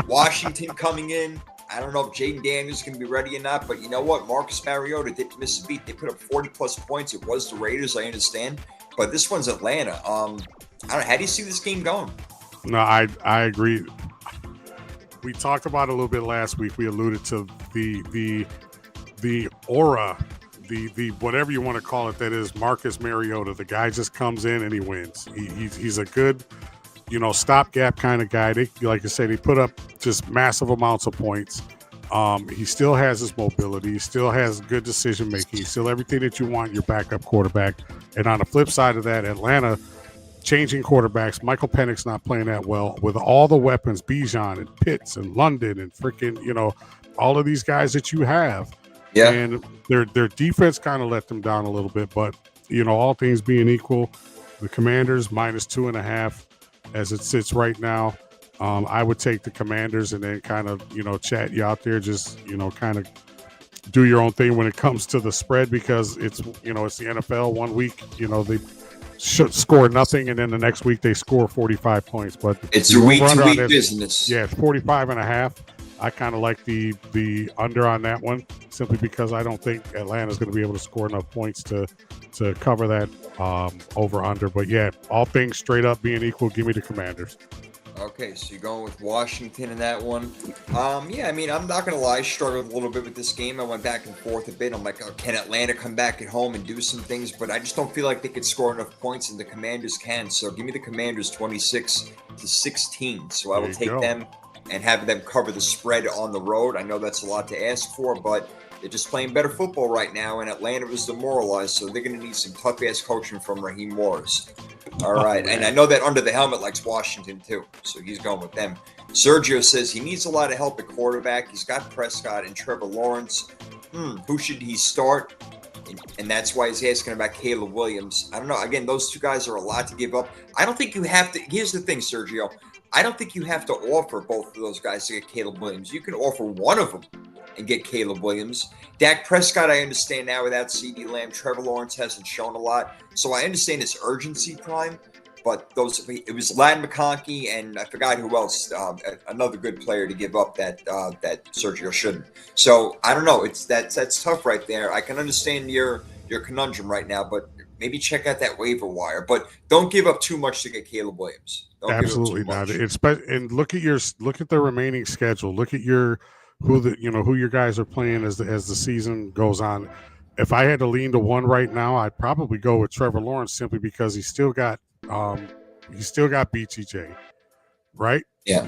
Washington coming in. I don't know if Jaden Daniels can be ready or not, but you know what? Marcus Mariota didn't miss a beat. They put up 40-plus points. It was the Raiders, I understand. but this one's Atlanta. I don't know. How do you see this game going? No, I agree. We talked about it a little bit last week. We alluded to the aura, the whatever you want to call it, that is Marcus Mariota. The guy just comes in and he wins. He's a good, stopgap kind of guy. Like I said, he put up just massive amounts of points. He still has his mobility. He still has good decision making. He's still everything that you want in your backup quarterback. And on the flip side of that, Atlanta changing quarterbacks. Michael Penix not playing that well with all the weapons, Bijan and Pitts and London and freaking, all of these guys that you have. Yeah. And their defense kind of let them down a little bit. But, all things being equal, the Commanders -2.5 as it sits right now. I would take the Commanders and then kind of, chat you out there, just, kind of do your own thing when it comes to the spread, because it's the NFL. 1 week, they should score nothing, and then the next week they score 45 points. But it's a week-to-week business. Yeah, it's 45.5. I kind of like the under on that one, simply because I don't think Atlanta's going to be able to score enough points to cover that over-under. But yeah, all things straight up being equal, give me the Commanders. Okay, so you're going with Washington in that one. Yeah, I mean, I'm not going to lie, I struggled a little bit with this game. I went back and forth a bit. I'm like, can Atlanta come back at home and do some things? But I just don't feel like they could score enough points, and the Commanders can. So give me the Commanders 26-16. So I will take them and have them cover the spread on the road. I know that's a lot to ask for, but they're just playing better football right now, and Atlanta was demoralized, so they're going to need some tough-ass coaching from Raheem Morris. All right, and I know that Under the Helmet likes Washington too, so he's going with them. Sergio says he needs a lot of help at quarterback. He's got Prescott and Trevor Lawrence. Who should he start? And that's why he's asking about Caleb Williams. I don't know. Again, those two guys are a lot to give up. I don't think you have to. Here's the thing, Sergio. I don't think you have to offer both of those guys to get Caleb Williams. You can offer one of them and get Caleb Williams. Dak Prescott, I understand now without CeeDee Lamb. Trevor Lawrence hasn't shown a lot. So I understand his urgency prime. But it was Ladd McConkey and I forgot who else, another good player to give up that Sergio shouldn't. So I don't know. That's tough right there. I can understand your conundrum right now, but maybe check out that waiver wire. But don't give up too much to get Caleb Williams. Absolutely not. And look at the remaining schedule. Look at who your guys are playing as the season goes on. If I had to lean to one right now, I'd probably go with Trevor Lawrence, simply because he's still got BTJ, right? Yeah.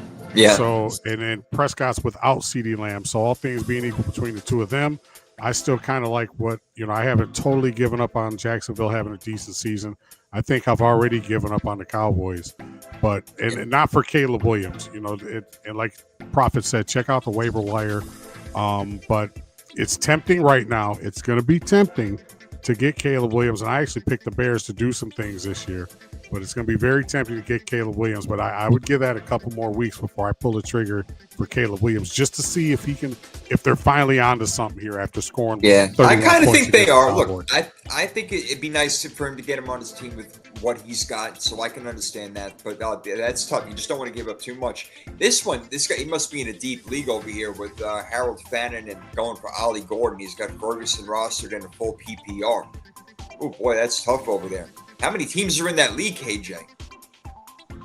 So, and then Prescott's without CeeDee Lamb. So all things being equal between the two of them, I still kind of like I haven't totally given up on Jacksonville having a decent season. I think I've already given up on the Cowboys, but and not for Caleb Williams, and like Prophet said, check out the waiver wire. But it's tempting right now. It's going to be tempting to get Caleb Williams, and I actually picked the Bears to do some things this year. But it's going to be very tempting to get Caleb Williams. But I would give that a couple more weeks before I pull the trigger for Caleb Williams, just to see if they're finally onto something here after scoring. Yeah, I kind of think they are. Look, I think it'd be nice for him to get him on his team with what he's got, so I can understand that. But that's tough. You just don't want to give up too much. This guy, he must be in a deep league over here with Harold Fannin and going for Ollie Gordon. He's got Ferguson rostered in a full PPR. Oh boy, that's tough over there. How many teams are in that league, KJ?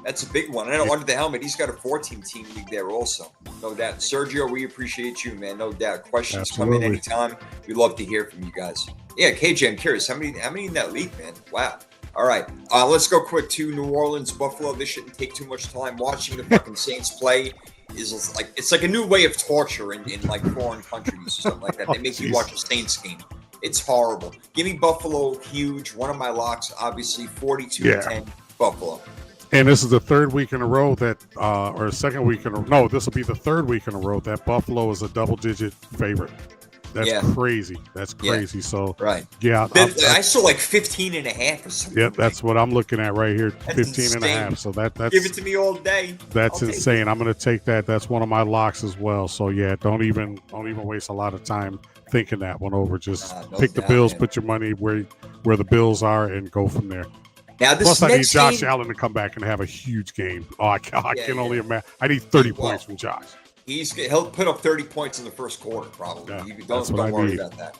That's a big one. I know Under the Helmet, he's got a 14-team league there also. No doubt. Sergio, we appreciate you, man. No doubt. Questions come in anytime. We love to hear from you guys. Yeah, KJ, I'm curious. How many in that league, man? Wow. All right. Let's go quick to New Orleans, Buffalo. This shouldn't take too much time. Watching the fucking Saints play is like, it's like a new way of torture in like foreign countries or something like that. They make you watch a Saints game. It's horrible. Give me Buffalo huge. One of my locks, obviously, 42-10 Buffalo. And this is the third week in a row this will be the third week in a row that Buffalo is a double-digit favorite. That's crazy. That's crazy. Yeah. So, right. Yeah. I saw like 15.5 or something. Yep, that's what I'm looking at right here, 15.5. So that's give it to me all day. That's insane. I'm going to take that. That's one of my locks as well. So yeah, don't even waste a lot of time thinking that one over. Just pick the Bills, put your money where the Bills are, and go from there. Now, plus, I need Josh Allen to come back and have a huge game. Oh, I can only imagine. I need 30 points from Josh. He'll put up 30 points in the first quarter, probably. Yeah, don't worry about that.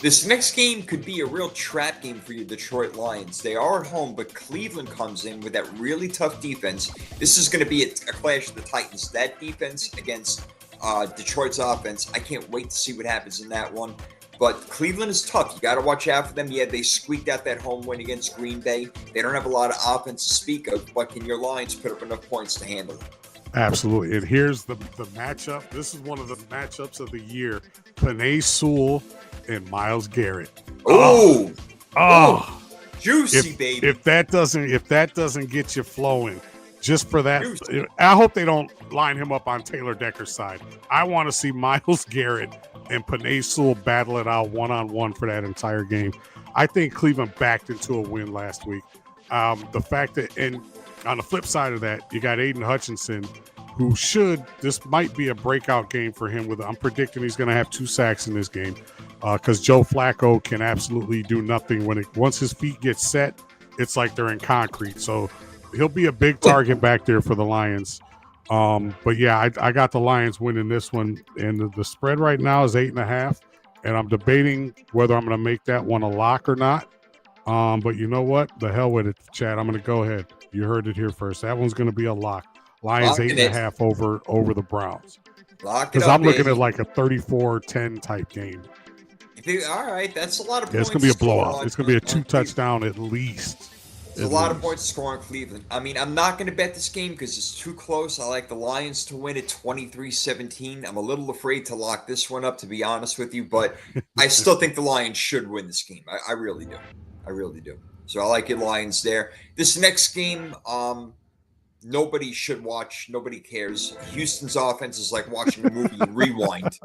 This next game could be a real trap game for your Detroit Lions. They are at home, but Cleveland comes in with that really tough defense. This is going to be a clash of the Titans. That defense against Detroit's offense, I can't wait to see what happens in that one. But Cleveland is tough. You got to watch out for them. Yeah, they squeaked out that home win against Green Bay. They don't have a lot of offense to speak of, but can your Lions put up enough points to handle it? Absolutely. And here's the matchup. This is one of the matchups of the year. Penei Sewell and Myles Garrett. Oh, juicy, if, baby. If that doesn't get you flowing, just for that, juicy. I hope they don't line him up on Taylor Decker's side. I want to see Myles Garrett and Penei Sewell battle it out one-on-one for that entire game. I think Cleveland backed into a win last week. The fact that, and on the flip side of that, you got Aiden Hutchinson, who this might be a breakout game for him. I'm predicting he's going to have 2 sacks in this game because Joe Flacco can absolutely do nothing once his feet get set. It's like they're in concrete. So he'll be a big target back there for the Lions. But yeah, I got the Lions winning this one, and the spread right now is 8.5, and I'm debating whether I'm going to make that one a lock or not. But you know what? The hell with it, Chad. I'm going to go ahead. You heard it here first. That one's going to be a lock. Lions 8.5 over the Browns. Because I'm looking at like a 34-10 type game. All right, that's a lot of points. It's going to be a blowout. It's going to be a 2-touchdown at least. There's a lot of points to score on Cleveland. I mean, I'm not going to bet this game because it's too close. I like the Lions to win at 23-17. I'm a little afraid to lock this one up, to be honest with you, but I still think the Lions should win this game. I really do. I really do. So I like your Lions there. This next game, nobody should watch. Nobody cares. Houston's offense is like watching a movie and rewind.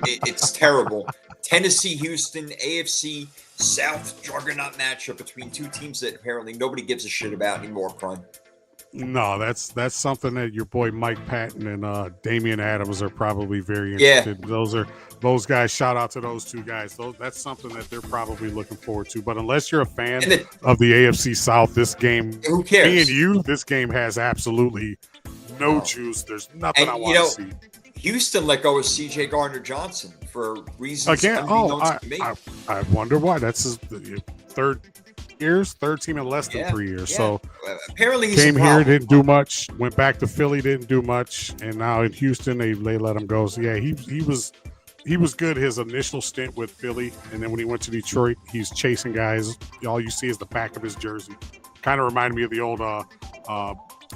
It's terrible. Tennessee, Houston, AFC South juggernaut matchup between two teams that apparently nobody gives a shit about anymore, Prime. No, that's something that your boy Mike Patton and Damian Adams are probably very interested. Yeah. Those guys. Shout out to those two guys. That's something that they're probably looking forward to. But unless you're a fan of the AFC South, this game, who cares? This game has absolutely no juice. There's nothing I want to see. Houston let go of C.J. Gardner-Johnson for reasons unbeknownst to me. I wonder why. That's his third team in less than 3 years. So apparently he's came here, didn't do much, went back to Philly, didn't do much, and now in Houston they let him go. So yeah, he was good his initial stint with Philly, and then when he went to Detroit, he's chasing guys. All you see is the back of his jersey. Kind of reminded me of the old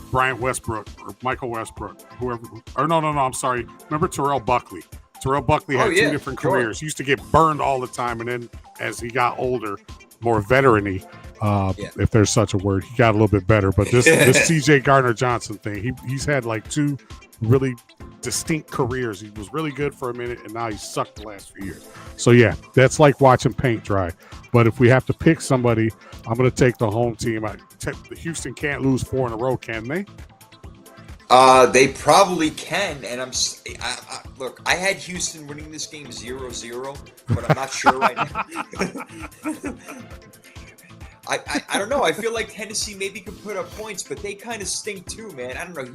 Bryant Westbrook or Michael Westbrook, whoever. Or no, I'm sorry. Remember Terrell Buckley? Terrell Buckley had two different careers. He used to get burned all the time, and then as he got older, more veteran-y, if there's such a word, he got a little bit better. But this C.J. Gardner-Johnson thing, he's had like two really distinct careers. He was really good for a minute, and now he's sucked the last few years. So yeah, that's like watching paint dry. But if we have to pick somebody, I'm going to take the home team. Houston can't lose 4 in a row, can they? They probably can, and look, I had Houston winning this game 0-0, but I'm not sure right now. I don't know. I feel like Tennessee maybe could put up points, but they kind of stink too, man. I don't know.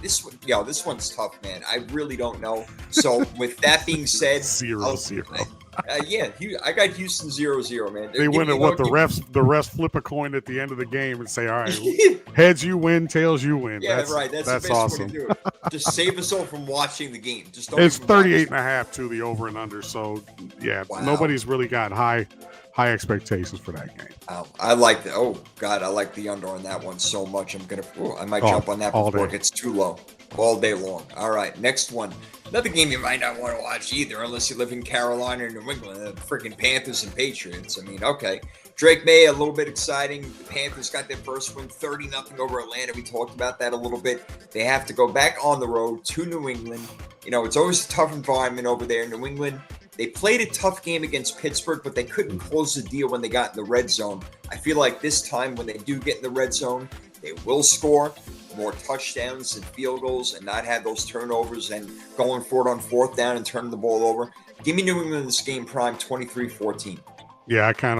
This one's tough, man. I really don't know. So with that being said, 0-0. I got Houston 0-0, man. They win it. What the refs flip a coin at the end of the game and say, "All right, heads you win, tails you win." Yeah, right. That's the best awesome. way to do it. Just save us all from watching the game. Just don't. It's 38.5 to the over and under. So yeah, Nobody's really got high expectations for that game. I like the. Oh God, I like the under on that one so much. I might jump on that before it gets too low. All day long. All right, next one. Another game you might not want to watch either, unless you live in Carolina or New England. The freaking Panthers and Patriots. I mean, okay. Drake May, a little bit exciting. The Panthers got their first win, 30-0 over Atlanta. We talked about that a little bit. They have to go back on the road to New England. You know, it's always a tough environment over there in New England. They played a tough game against Pittsburgh, but they couldn't close the deal when they got in the red zone. I feel like this time when they do get in the red zone, they will score more touchdowns and field goals and not have those turnovers and going for it on 4th down and turning the ball over. Give me New England in this game, Prime, 23-14. Yeah, I'm kind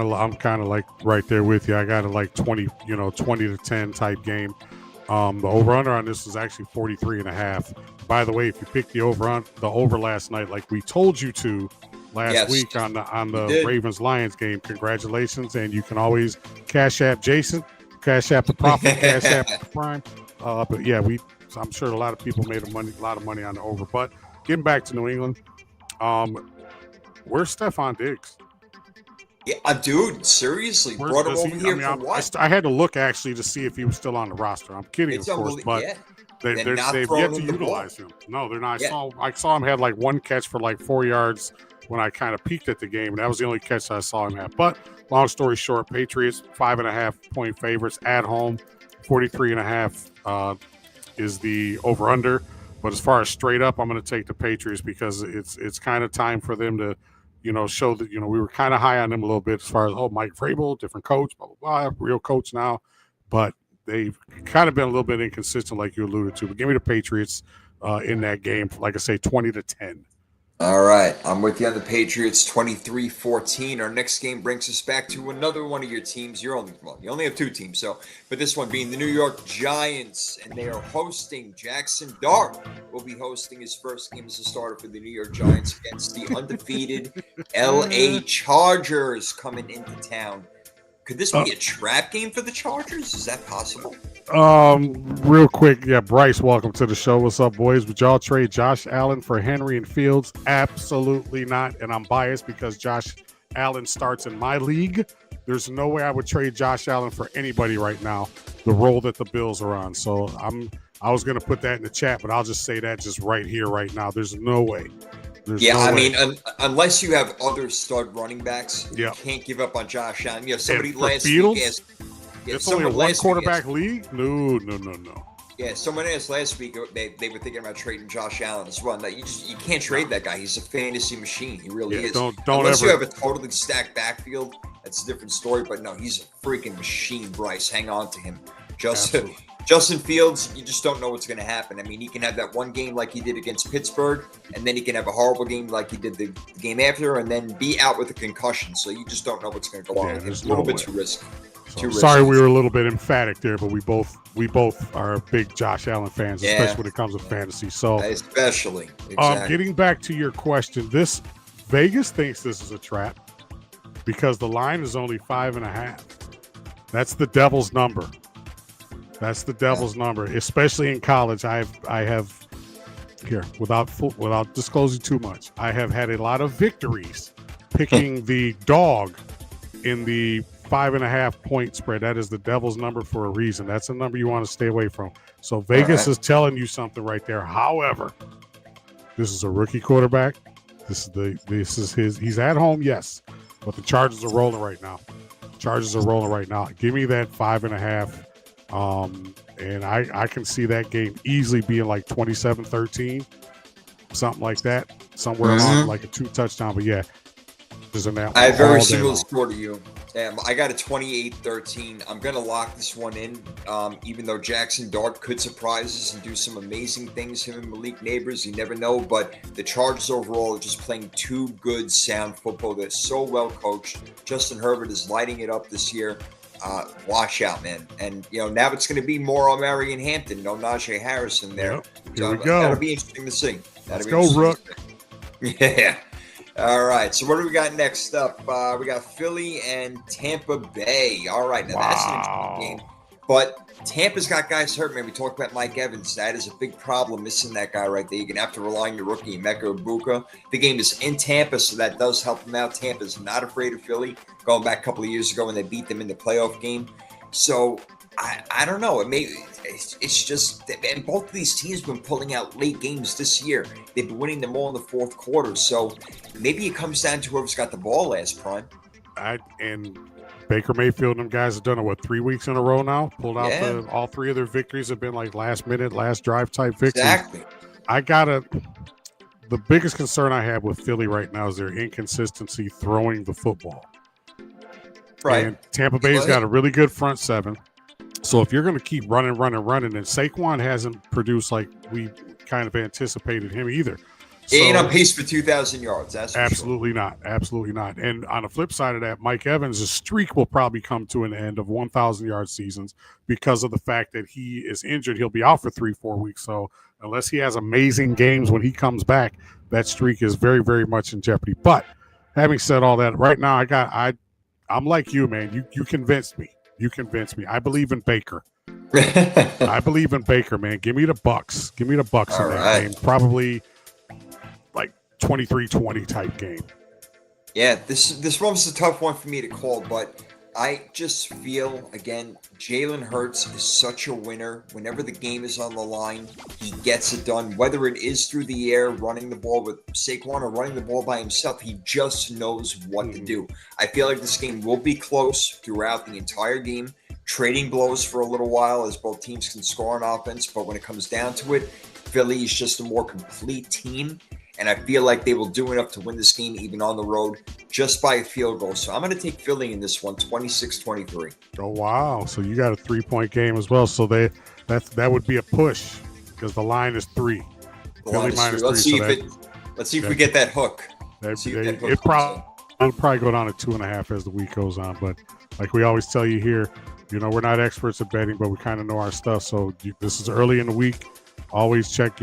of like right there with you. I got it like 20-10 type game. The over-under on this is actually 43.5. By the way, if you picked the over last night, like we told you to, last week on the Ravens-Lions game. Congratulations, and you can always Cash App Jason, Cash App the Prophet, Cash App the Prime. But yeah, I'm sure a lot of people made a lot of money on the over. But getting back to New England, where's Stephon Diggs? Yeah, dude, seriously, brought him over here for what? I had to look actually to see if he was still on the roster. I'm kidding, of course, but they've yet to utilize him. No, they're not. Yeah. I saw him had like one catch for like 4 yards when I kind of peeked at the game, and that was the only catch I saw him have. But long story short, Patriots 5.5-point favorites at home, 43.5 is the over under. But as far as straight up, I'm going to take the Patriots because it's kind of time for them to, show that, we were kind of high on them a little bit as far as, Mike Vrabel, different coach, blah, blah, blah, real coach now. But they've kind of been a little bit inconsistent like you alluded to. But give me the Patriots in that game, like I say, 20-10. All right, I'm with you on the Patriots, 23-14. Our next game brings us back to another one of your teams. You only have two teams, but this one being the New York Giants, and they are hosting Jackson Dart. Will be hosting his first game as a starter for the New York Giants against the undefeated LA Chargers coming into town. Could this be a trap game for the Chargers? Is that possible? Real quick, Bryce, welcome to the show. What's up, boys? Would y'all trade Josh Allen for Henry and Fields? Absolutely not. And I'm biased because Josh Allen starts in my league. There's no way I would trade Josh Allen for anybody right now, the role that the Bills are on. So I was going to put that in the chat, but I'll just say that just right here, right now. There's no way. Unless you have other stud running backs, you can't give up on Josh Allen. Somebody last week asked, it's only a one quarterback league? No. Yeah, someone asked last week they were thinking about trading Josh Allen as well. No, you can't trade that guy. He's a fantasy machine. He really is. Unless you have a totally stacked backfield, that's a different story. But no, he's a freaking machine, Bryce. Hang on to him. Justin Fields, you just don't know what's going to happen. I mean, he can have that one game like he did against Pittsburgh, and then he can have a horrible game like he did the game after, and then be out with a concussion. So you just don't know what's going to go on. It's a little bit too risky. Sorry, we were a little bit emphatic there, but we both are big Josh Allen fans, especially when it comes to fantasy. So especially. Exactly. Getting back to your question, Vegas thinks this is a trap because the line is only 5.5. That's the devil's number. That's the devil's number, especially in college. I have here, without disclosing too much, I have had a lot of victories picking the dog in the 5.5-point spread. That is the devil's number for a reason. That's a number you want to stay away from. So Vegas is telling you something right there. However, this is a rookie quarterback. This is his. He's at home, yes, but the Chargers are rolling right now. Give me that 5.5. And I can see that game easily being like 27-13, something like that, somewhere along like a 2-touchdown. But I have very similar score to you. I got a 28-13. I'm going to lock this one in, even though Jackson Dart could surprise us and do some amazing things, him and Malik Neighbors. You never know, but the Chargers overall are just playing too good, sound football. They're so well coached. Justin Herbert is lighting it up this year. Watch out, man. And, now it's going to be more on Marion Hampton, no Najee Harris in there. Yep. Here we go. That'll be interesting to see. Let's go, Rook. Yeah. All right. So what do we got next up? We got Philly and Tampa Bay. All right. Now that's an interesting game. But Tampa's got guys hurt, man. We talked about Mike Evans. That is a big problem, missing that guy right there. You're going to have to rely on your rookie, Emeka Egbuka. The game is in Tampa, so that does help them out. Tampa's not afraid of Philly, going back a couple of years ago when they beat them in the playoff game. So I don't know. It's just, and both of these teams have been pulling out late games this year. They've been winning them all in the fourth quarter. So maybe it comes down to whoever's got the ball last, Prime. And Baker Mayfield and them guys have done it, 3 weeks in a row now? Pulled out all three of their victories have been like last minute, last drive type victories. Exactly. The biggest concern I have with Philly right now is their inconsistency throwing the football. Right. And Tampa Bay's got a really good front seven. So if you're going to keep running, and Saquon hasn't produced like we kind of anticipated him either. He ain't on pace for 2,000 yards. That's absolutely not. Absolutely not. And on the flip side of that, Mike Evans' streak will probably come to an end of 1,000-yard seasons because of the fact that he is injured. He'll be out for 3-4 weeks. So unless he has amazing games when he comes back, that streak is very, very much in jeopardy. But having said all that, right now I'm like you, man. You convinced me. You convinced me. I believe in Baker. I believe in Baker, man. Give me the Bucks. Give me the Bucks in that game. Probably like 23-20 type game. Yeah, this one's a tough one for me to call, but I just feel, again, Jalen Hurts is such a winner. Whenever the game is on the line, he gets it done. Whether it is through the air, running the ball with Saquon, or running the ball by himself, he just knows what to do. I feel like this game will be close throughout the entire game, trading blows for a little while as both teams can score on offense. But when it comes down to it, Philly is just a more complete team. And I feel like they will do enough to win this game even on the road just by a field goal. So I'm going to take Philly in this one, 26-23. Oh, wow. So you got a 3-point game as well. So that would be a push because the line is 3. Philly minus 3. Let's see if we get that hook. It'll probably go down to 2.5 as the week goes on. But like we always tell you here, we're not experts at betting, but we kind of know our stuff. So this is early in the week. Always check,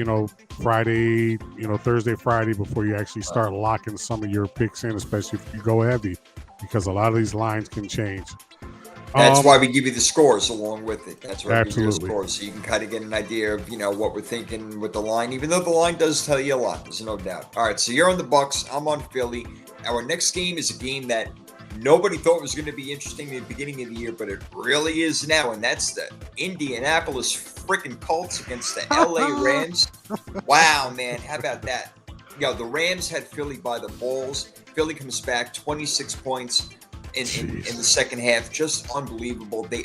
Friday, Thursday, Friday before you actually start locking some of your picks in, especially if you go heavy, because a lot of these lines can change. That's why we give you the scores along with it. That's why we give you the Absolutely. scores, so you can kind of get an idea of, what we're thinking with the line, even though the line does tell you a lot. There's no doubt. All right, so you're on the Bucks. I'm on Philly. Our next game is a game that nobody thought was going to be interesting in the beginning of the year, but it really is now, and that's the Indianapolis freaking Colts against the LA Rams. Wow, man, how about that? The Rams had Philly by the balls. Philly comes back 26 points in the second half. Just unbelievable. They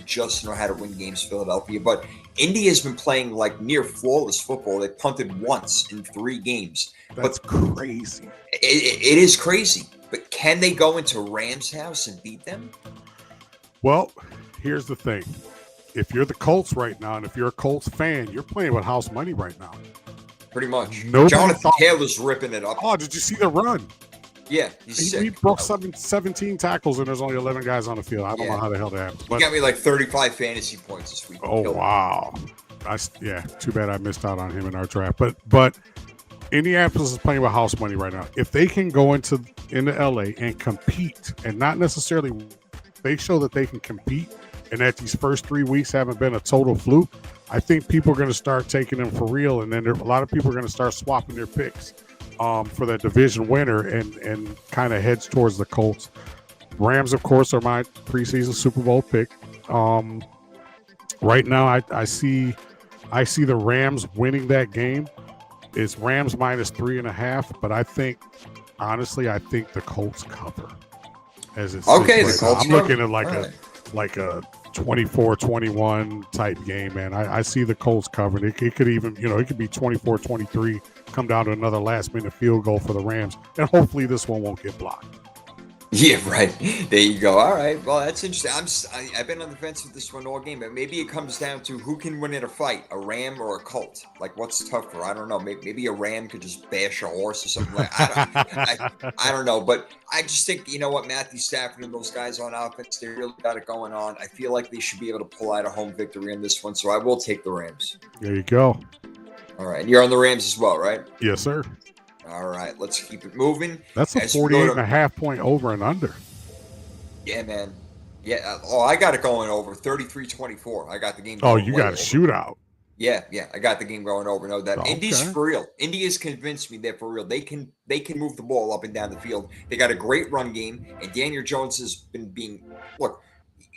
just know how to win games, Philadelphia. But Indy has been playing like near flawless football. They punted once in 3 games. That's crazy. It is crazy. But can they go into Rams' house and beat them? Well, here's the thing. If you're the Colts right now, and if you're a Colts fan, you're playing with house money right now. Pretty much. Nobody Jonathan Taylor's ripping it up. Oh, did you see the run? Yeah, he's sick. He broke 17 tackles, and there's only 11 guys on the field. I don't know how the hell that happened. He got me like 35 fantasy points this week. Oh, wow. Too bad I missed out on him in our draft. But Indianapolis is playing with house money right now. If they can go into LA and compete, and not necessarily they show that they can compete, and that these first 3 weeks haven't been a total fluke, I think people are going to start taking them for real, and then a lot of people are going to start swapping their picks for that division winner and kind of heads towards the Colts. Rams, of course, are my preseason Super Bowl pick. Right now, I see the Rams winning that game. It's Rams minus 3.5, but honestly, I think the Colts cover. As it's the Colts. I'm looking at like a 24-21 type game, man. I see the Colts covering. It could even, it could be 24-23, come down to another last-minute field goal for the Rams, and hopefully this one won't get blocked. Yeah, right. There you go. All right. Well, that's interesting. I've been on the fence with this one all game, but maybe it comes down to who can win in a fight, a Ram or a Colt. Like, what's tougher? I don't know. Maybe a Ram could just bash a horse or something like that. I don't know. But I just think, Matthew Stafford and those guys on offense, they really got it going on. I feel like they should be able to pull out a home victory in this one, so I will take the Rams. There you go. All right. And you're on the Rams as well, right? Yes, sir. All right, let's keep it moving. That's a 48.5 point over and under. Yeah, man. Yeah. I got it going over 33-24. I got the game. Oh, you got a shootout. Yeah. I got the game going over. No, that Indy's for real. Indy has convinced me they're for real. They can move the ball up and down the field. They got a great run game, and Daniel Jones has been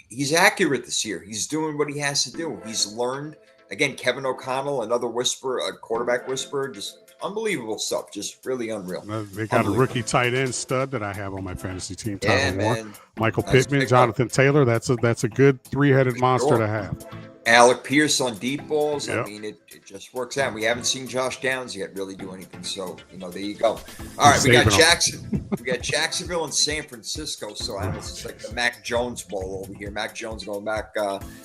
he's accurate this year. He's doing what he has to do. He's learned. Again, Kevin O'Connell, another whisperer, a quarterback whisperer, just unbelievable stuff. Just really unreal. They got a rookie tight end stud that I have on my fantasy team. Yeah, man. Michael Pittman, Jonathan Taylor. That's a good 3-headed monster to have. Alec Pierce on deep balls. Yep. I mean, it just works out. We haven't seen Josh Downs yet really do anything. So, there you go. All right, we got Jacksonville and San Francisco. So it's like the Mac Jones Bowl over here. Mac Jones going back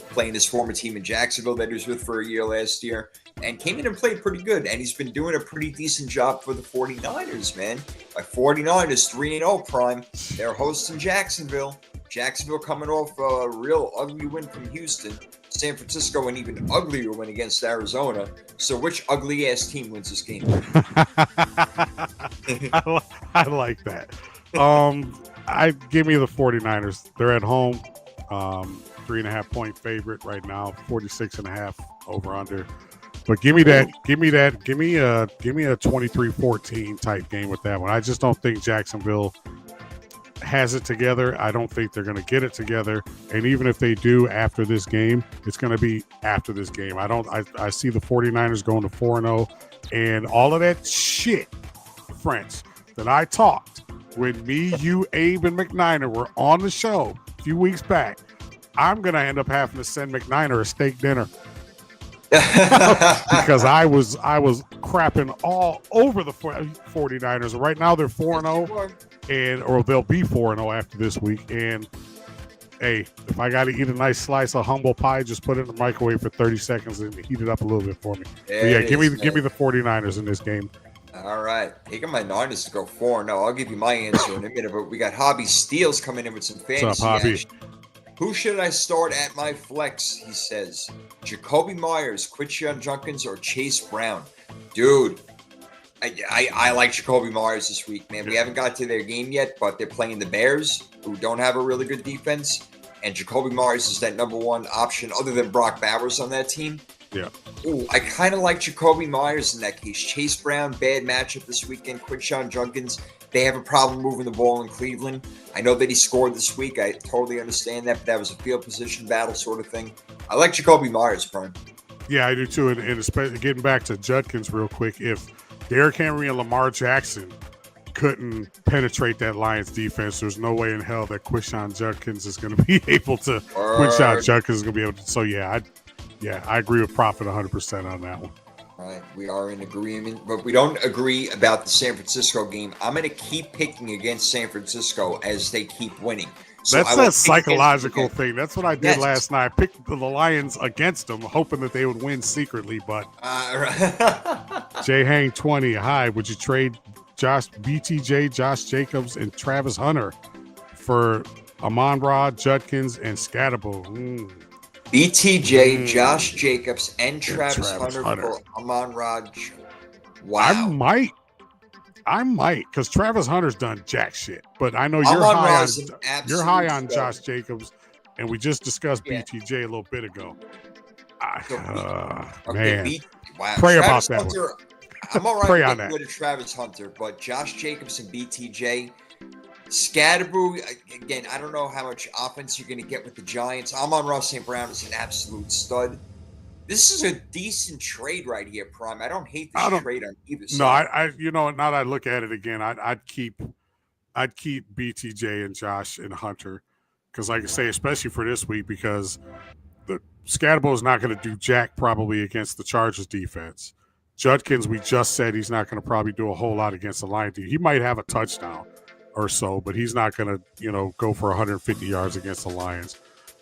playing his former team in Jacksonville that he was with for a year last year. And came in and played pretty good. And he's been doing a pretty decent job for the 49ers, man. My 49ers 3-0 prime. They're hosting Jacksonville. Jacksonville coming off a real ugly win from Houston. San Francisco an even uglier win against Arizona. So which ugly-ass team wins this game? I like that. I give me the 49ers. They're at home. 3.5-point favorite right now, 46.5 over under. But give me a 23-14 type game with that one. I just don't think Jacksonville has it together. I don't think they're going to get it together. And even if they do after this game, it's going to be after this game. I see the 49ers going to 4-0, and all of that shit, French, that I talked when me, you, Abe, and McNiner were on the show a few weeks back. I'm going to end up having to send McNiner a steak dinner. Because I was crapping all over the 49ers. Right now they're 4-0, or they'll be 4-0 after this week. And hey, if I got to eat a nice slice of humble pie, just put it in the microwave for 30 seconds and heat it up a little bit for me. Give me the 49ers in this game. All right, taking my Niners to go 4-0. I'll give you my answer in a minute. But we got Hobby Steele's coming in with some fantasy. What's up, Hobby? Action. Who should I start at my flex? He says, Jacoby Myers, Quinshon Judkins, or Chase Brown. Dude, I like Jacoby Myers this week, man. We haven't got to their game yet, but they're playing the Bears, who don't have a really good defense. And Jacoby Myers is that number one option other than Brock Bowers on that team. Yeah. Ooh, I kind of like Jacoby Myers in that case. Chase Brown, bad matchup this weekend. Quinshon Judkins, they have a problem moving the ball in Cleveland. I know that he scored this week. I totally understand that, but that was a field position battle sort of thing. I like Jacoby Myers, Brian. Yeah, I do too. And especially getting back to Judkins real quick, if Derrick Henry and Lamar Jackson couldn't penetrate that Lions defense, there's no way in hell that Quinshon Judkins is going to be able to. Quinshon Judkins is going to be able to. So I agree with Prophet 100% on that one. All right, we are in agreement, but we don't agree about the San Francisco game. I'm going to keep picking against San Francisco as they keep winning. So that's that psychological thing. That's what I did last night. I picked the Lions against them, hoping that they would win secretly. But Jay Hang 20, hi. Would you trade BTJ, Josh Jacobs, and Travis Hunter for Amon-Ra, Judkins, and Scatterbo? BTJ, Josh Jacobs, and Travis Hunter for Amon-Ra. Wow. I might, because Travis Hunter's done jack shit. But I know you're high on Josh Jacobs, and we just discussed BTJ a little bit ago. Man, pray about that one. I'm all right with Travis Hunter, but Josh Jacobs and BTJ. Scatterbo, again, I don't know how much offense you're going to get with the Giants. Amon-Ra St. Brown is an absolute stud. This is a decent trade right here, Prime. I don't hate this trade on either side. No, now that I look at it again, I'd keep BTJ and Josh and Hunter, because like I say, especially for this week, because the Scatterbo is not going to do jack probably against the Chargers defense. Judkins, we just said he's not going to probably do a whole lot against the Lions. He might have a touchdown or so, but he's not going to, go for 150 yards against the Lions.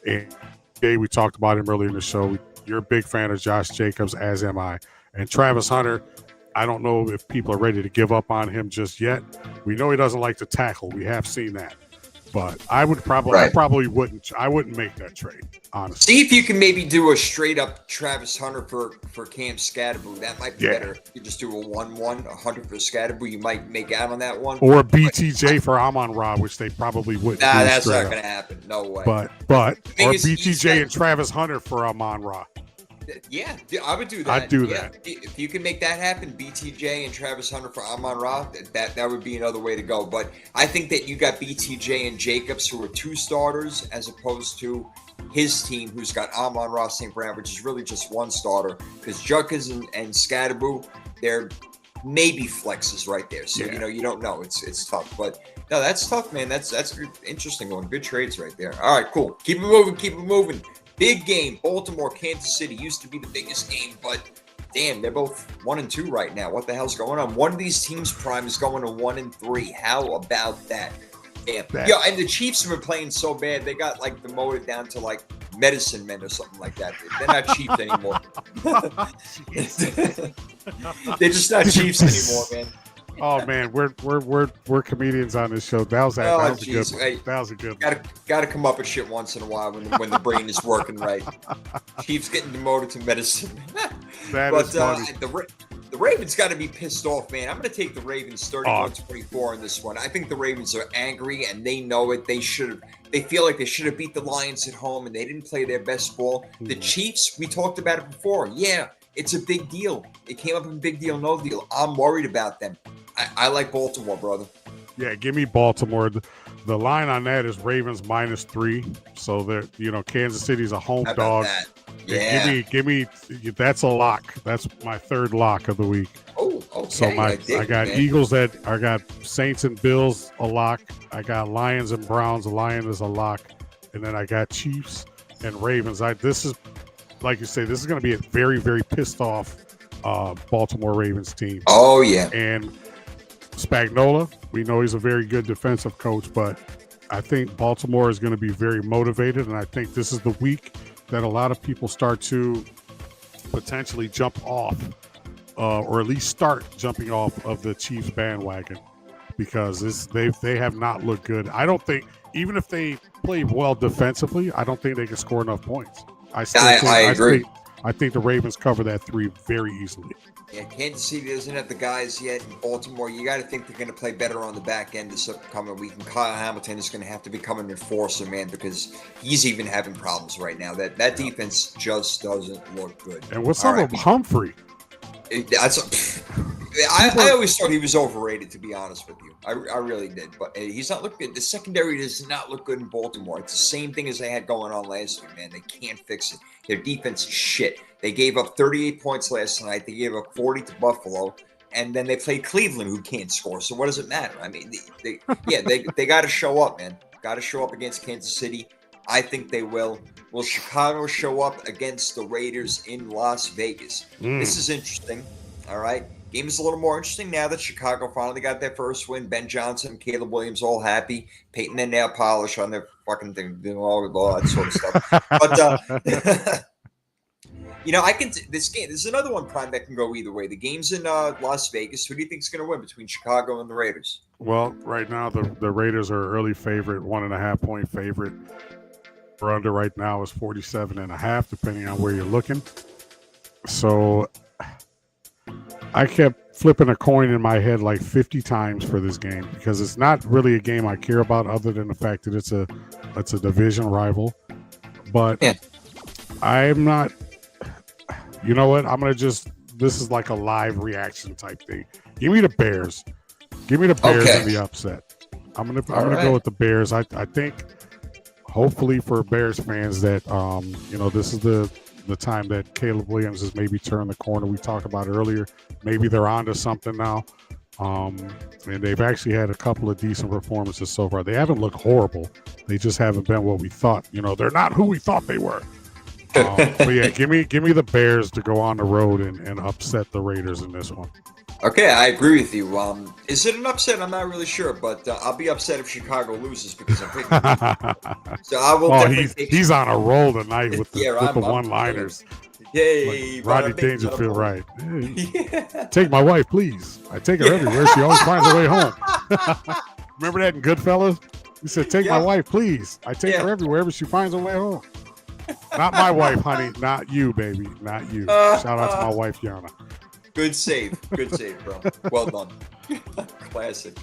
And we talked about him earlier in the show. You're a big fan of Josh Jacobs, as am I. And Travis Hunter, I don't know if people are ready to give up on him just yet. We know he doesn't like to tackle. We have seen that. But I wouldn't make that trade, honestly. See if you can maybe do a straight up Travis Hunter for Cam Scatterbo. That might be better. If you just do a 1-1, a Hunter for Scatterbo, you might make out on that one. Or BTJ for Amon-Ra, which they probably wouldn't. Nah, that's not going to happen. No way. But or BTJ and Travis Hunter for Amon-Ra. Yeah, I would do that. I'd do that. If you can make that happen, BTJ and Travis Hunter for Amon-Ra, that would be another way to go. But I think that you got BTJ and Jacobs, who are two starters, as opposed to his team, who's got Amon-Ra St. Brown, which is really just one starter. Because Judkins and Scatterbo, they're maybe flexes right there. So, you don't know. It's tough. But, no, that's tough, man. That's an interesting one. Good trades right there. All right, cool. Keep it moving. Big game, Baltimore, Kansas City used to be the biggest game, but damn, they're both 1-2 right now. What the hell's going on? One of these teams, Prime, is going to 1-3. How about that? Damn. Yeah, and the Chiefs have been playing so bad, they got demoted down to medicine men or something like that. They're not Chiefs anymore. They're just not Chiefs anymore, man. Oh man, we're comedians on this show. That was a good one. Hey, that was a good one. Got to come up with shit once in a while when the brain is working right. Chiefs getting demoted to medicine. Is funny. The Ravens got to be pissed off, man. I'm going to take the Ravens 31-24 in this one. I think the Ravens are angry, and they know it. They feel like they should have beat the Lions at home, and they didn't play their best ball. The Chiefs, we talked about it before. Yeah, it's a big deal. It came up in big deal, no deal. I'm worried about them. I like Baltimore, brother. Yeah, give me Baltimore. The line on that is Ravens -3. So that Kansas City's a home dog. That? Yeah. Give me. That's a lock. That's my third lock of the week. Oh, okay. So I got Eagles I got Saints and Bills a lock. I got Lions and Browns. The Lion is a lock, and then I got Chiefs and Ravens. This is, like you say, this is going to be a very, very pissed off Baltimore Ravens team. Oh yeah. And Spagnuolo, we know he's a very good defensive coach, but I think Baltimore is going to be very motivated, and I think this is the week that a lot of people start to potentially jump off, or at least start jumping off of the Chiefs bandwagon, because they have not looked good. I don't think, even if they play well defensively, I don't think they can score enough points. I agree. I think the Ravens cover that 3 very easily. Yeah, Kansas City doesn't have the guys yet. In Baltimore, you got to think they're going to play better on the back end this upcoming week. And Kyle Hamilton is going to have to become an enforcer, man, because he's even having problems right now. That defense just doesn't look good. And what's up with Humphrey? I always thought he was overrated, to be honest with you. I really did. But he's not looking good. The secondary does not look good in Baltimore. It's the same thing as they had going on last year, man. They can't fix it. Their defense is shit. They gave up 38 points last night. They gave up 40 to Buffalo. And then they played Cleveland, who can't score. So what does it matter? I mean, they got to show up, man. Got to show up against Kansas City. I think they will. Will Chicago show up against the Raiders in Las Vegas? This is interesting. All right. Game is a little more interesting now that Chicago finally got their first win. Ben Johnson, Caleb Williams, all happy, painting their nail polish on their fucking thing, doing all that sort of stuff. But this game. There's another one, Prime, that can go either way. The game's in Las Vegas. Who do you think is going to win between Chicago and the Raiders? Well, right now the Raiders are early favorite, 1.5 point favorite. For under right now is 47.5, depending on where you're looking. So I kept flipping a coin in my head like 50 times for this game, because it's not really a game I care about, other than the fact that it's a division rival. But I'm not. You know what? I'm gonna this is like a live reaction type thing. Give me the Bears. Give me the Bears in the upset. I'm gonna go with the Bears. I think, hopefully for Bears fans, that this is the time that Caleb Williams has maybe turned the corner. We talked about earlier. Maybe they're onto something now. And they've actually had a couple of decent performances so far. They haven't looked horrible. They just haven't been what we thought. They're not who we thought they were. But yeah, give me the Bears to go on the road and upset the Raiders in this one. Okay, I agree with you. Is it an upset? I'm not really sure, but I'll be upset if Chicago loses, because I'm picking them. So I will definitely he's on a roll tonight with the one-liners. Yay! Like Rodney Dangerfield, right? Hey, take my wife, please. I take her everywhere. She always finds her way home. Remember that in Goodfellas? He said, take my wife, please. I take her everywhere, but she finds her way home. Not my wife, honey. Not you, baby. Not you. Shout out to my wife, Yana. Good save, bro. Well done. Classic.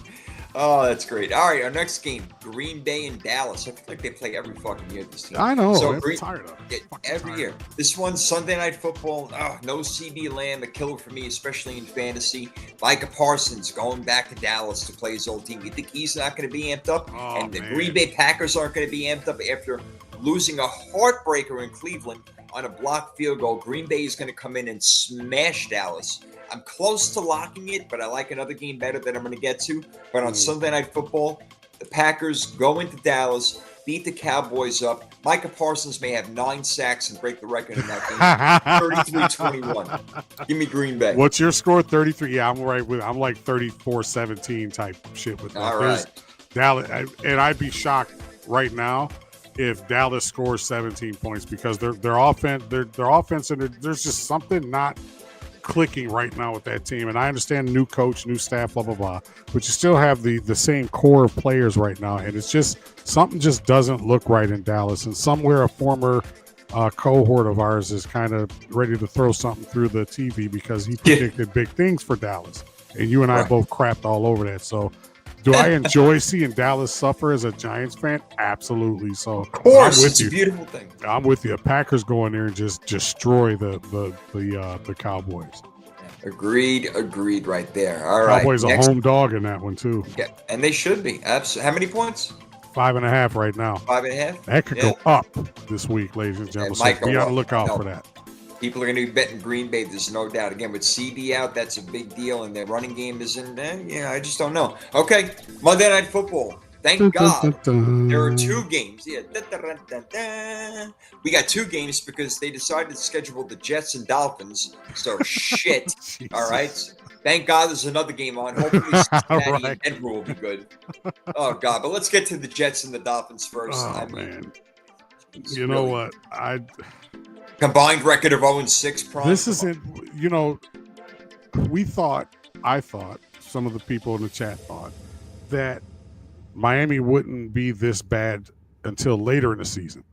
Oh, that's great. All right, our next game, Green Bay and Dallas. I feel like they play every fucking year, this team. I know. So I'm tired of it. Every year. This one's Sunday Night Football. No CeeDee Lamb, a killer for me, especially in fantasy. Micah Parsons going back to Dallas to play his old team. You think he's not going to be amped up? And the Green Bay Packers aren't going to be amped up after losing a heartbreaker in Cleveland on a blocked field goal. Green Bay is going to come in and smash Dallas. I'm close to locking it, but I like another game better that I'm going to get to. But on Sunday Night Football, the Packers go into Dallas, beat the Cowboys up. Micah Parsons may have 9 sacks and break the record in that game. 33-21. Give me Green Bay. What's your score? 33. Yeah, I'm right with. I'm like 34-17 type shit with that. All right. Dallas, and I'd be shocked right now if Dallas scores 17 points, because their offense, and there's just something not clicking right now with that team. And I understand new coach, new staff, blah blah blah, but you still have the same core of players right now, and it's just something just doesn't look right in Dallas. And somewhere a former cohort of ours is kind of ready to throw something through the TV because he predicted big things for Dallas. And you and I both crapped all over that. So do I enjoy seeing Dallas suffer as a Giants fan? Absolutely. So of course, it's a beautiful thing. I'm with you. Packers go in there and just destroy the Cowboys. Agreed right there. All right. Cowboys a home dog in that one too. Yeah, and they should be. Absolutely. How many points? 5.5 right now. 5.5? That could go up this week, ladies and gentlemen. So be on the lookout for that. People are going to be betting Green Bay. There's no doubt. Again, with CD out, that's a big deal, and their running game isn't. I just don't know. Okay, Monday Night Football. Thank God there are 2 games. Yeah, we got 2 games because they decided to schedule the Jets and Dolphins. So shit. All right. Thank God there's another game on. Hopefully Cincinnati and Denver will be good. Oh God! But let's get to the Jets and the Dolphins first. Oh man. You know what? Combined record of 0-6. This isn't, I thought, some of the people in the chat thought that Miami wouldn't be this bad until later in the season.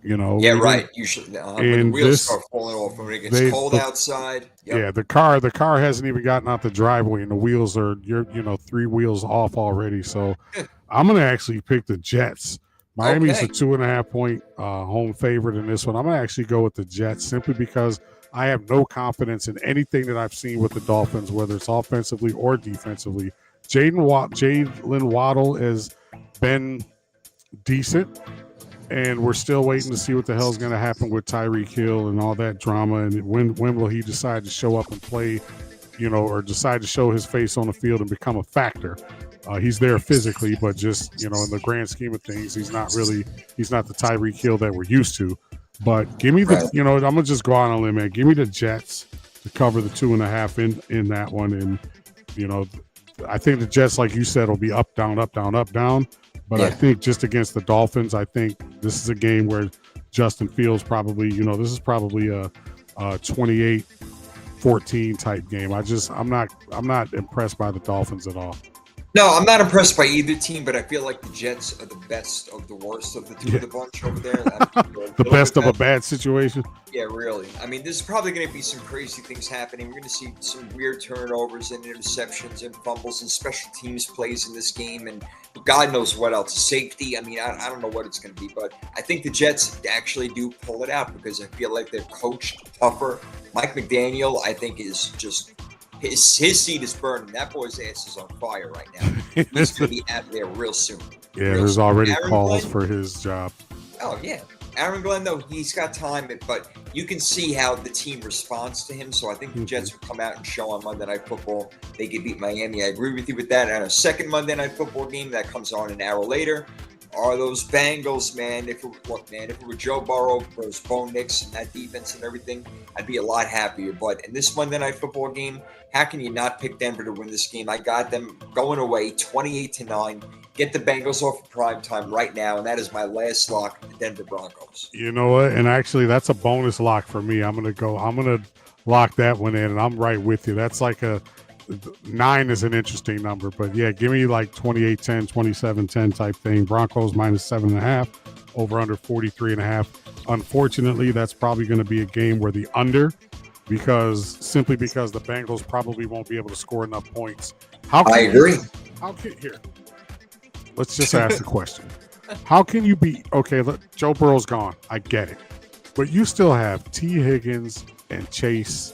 Yeah, right. You should. When the wheels start falling off when it gets cold outside. Yep. Yeah, the car hasn't even gotten out the driveway, and the wheels are 3 wheels off already. So I'm going to actually pick the Jets. Miami's a 2.5 point home favorite in this one. I'm going to actually go with the Jets simply because I have no confidence in anything that I've seen with the Dolphins, whether it's offensively or defensively. Jalen Waddle has been decent, and we're still waiting to see what the hell's going to happen with Tyreek Hill and all that drama. And when will he decide to show up and play, or decide to show his face on the field and become a factor? He's there physically, but just, in the grand scheme of things, he's not the Tyreek Hill that we're used to. But give me the, I'm going to just go out on a limb, man. Give me the Jets to cover the 2.5 in that one. And, I think the Jets, like you said, will be up, down, up, down, up, down. But I think just against the Dolphins, I think this is a game where Justin Fields probably, this is probably a 28-14 type game. I'm not impressed by the Dolphins at all. No, I'm not impressed by either team, but I feel like the Jets are the best of the worst of the two of the bunch over there. The best of a bad situation? Yeah, really. I mean, there's probably going to be some crazy things happening. We're going to see some weird turnovers and interceptions and fumbles and special teams plays in this game, and God knows what else. Safety. I mean, I don't know what it's going to be, but I think the Jets actually do pull it out because I feel like they're coached tougher. Mike McDaniel, I think, is just... His seat is burning. That boy's ass is on fire right now. He's going to be out there real soon. Yeah, there's already calls for his job. Oh, yeah. Aaron Glenn, though, he's got time, but you can see how the team responds to him. So I think the Jets will come out and show on Monday Night Football. They could beat Miami. I agree with you with that. And a second Monday Night Football game that comes on an hour later are those Bengals, man. If it were Joe Burrow, those Bo Nix and that defense and everything, I'd be a lot happier. But in this Monday Night Football game, how can you not pick Denver to win this game? I got them going away 28-9. Get the Bengals off of prime time right now, and that is my last lock, the Denver Broncos. You know what? And actually, that's a bonus lock for me. I'm gonna lock that one in, and I'm right with you. That's like 9 is an interesting number, but yeah, give me like 28-10, 27-10 type thing. Broncos -7.5, over under 43.5. Unfortunately, that's probably going to be a game where the under, because the Bengals probably won't be able to score enough points. I agree. Here, let's just ask the question. How can you be okay? Look, Joe Burrow's gone. I get it, but you still have T. Higgins and Chase.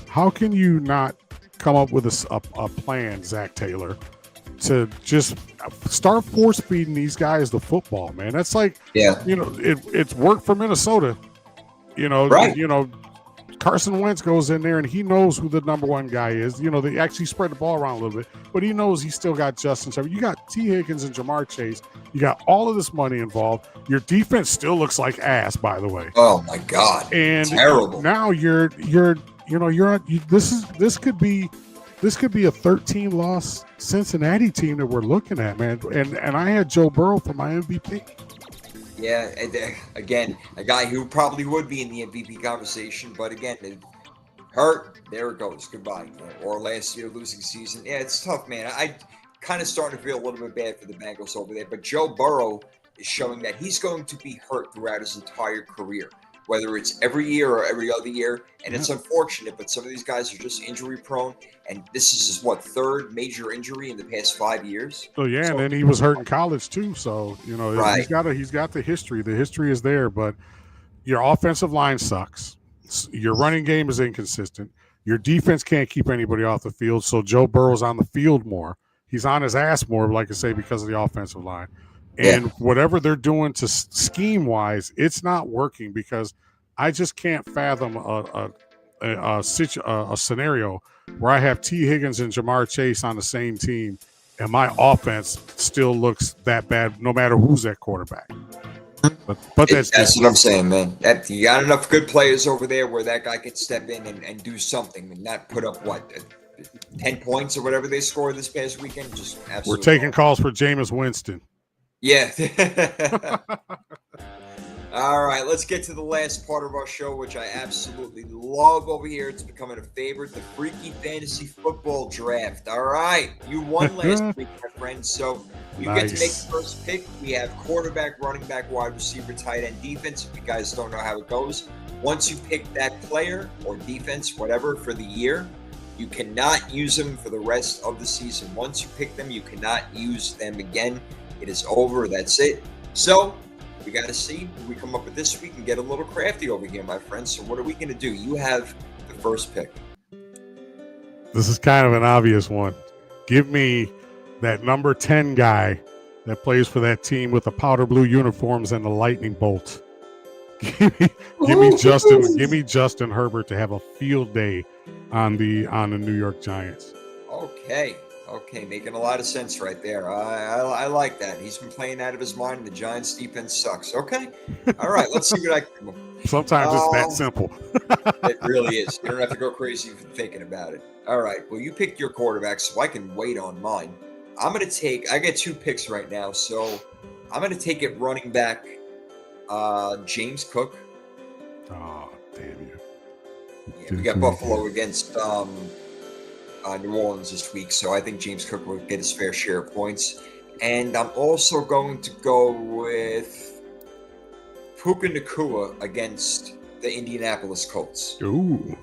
How can you not come up with a plan, Zach Taylor, to just start force feeding these guys the football, man? That's like, it's worked for Minnesota. Right. Carson Wentz goes in there and he knows who the number one guy is. They actually spread the ball around a little bit, but he knows he's still got Justin Shepard. You got T. Higgins and Jamar Chase. You got all of this money involved. Your defense still looks like ass, by the way. Oh my God. And terrible. Now this could be a 13-loss Cincinnati team that we're looking at, man. And I had Joe Burrow for my MVP. Yeah, again, a guy who probably would be in the MVP conversation, but again, hurt. There it goes. Goodbye. Or last year losing season. Yeah, it's tough, man. I kind of starting to feel a little bit bad for the Bengals over there, but Joe Burrow is showing that he's going to be hurt throughout his entire career. whether it's every year or every other year. And it's unfortunate, but some of these guys are just injury prone. And this is his, third major injury in the past 5 years. So, and then he was hurt in college too. So, right. he's got the history. The history is there, but your offensive line sucks. Your running game is inconsistent. Your defense can't keep anybody off the field. So Joe Burrow's on the field more. He's on his ass more, like I say, because of the offensive line. And whatever they're doing to scheme-wise, it's not working because I just can't fathom a scenario where I have T. Higgins and Jamar Chase on the same team and my offense still looks that bad no matter who's at quarterback. But that's what I'm saying, man. You got enough good players over there where that guy can step in and do something and not put up, 10 points or whatever they scored this past weekend. Just absolutely. We're taking calls for Jameis Winston. Yeah. All right, let's get to the last part of our show, which I absolutely love over here. It's becoming a favorite, the Freaky Fantasy Football Draft. All right, you won last week, my friend, so you get to make the first pick. We have quarterback, running back, wide receiver, tight end, defense. If you guys don't know how it goes, once you pick that player or defense, whatever, for the year, you cannot use them for the rest of the season. Once you pick them, you cannot use them again. It is over. That's it. So we got to see what we come up with this week and get a little crafty over here, my friends. So what are we going to do? You have the first pick. This is kind of an obvious one. Give me that number 10 guy that plays for that team with the powder blue uniforms and the lightning bolt. Give me Justin Herbert to have a field day on the New York Giants. Okay, making a lot of sense right there. I like that. He's been playing out of his mind, and the Giants' defense sucks. Okay, all right. Let's see what I can. Sometimes it's that simple. It really is. You don't have to go crazy thinking about it. All right. Well, you picked your quarterback, so I can wait on mine. I get 2 picks right now, so I'm going to take it running back. James Cook. Oh, damn you. Yeah, we got Buffalo against New Orleans this week, so I think James Cook will get his fair share of points. And I'm also going to go with Puka Nacua against the Indianapolis Colts. Ooh.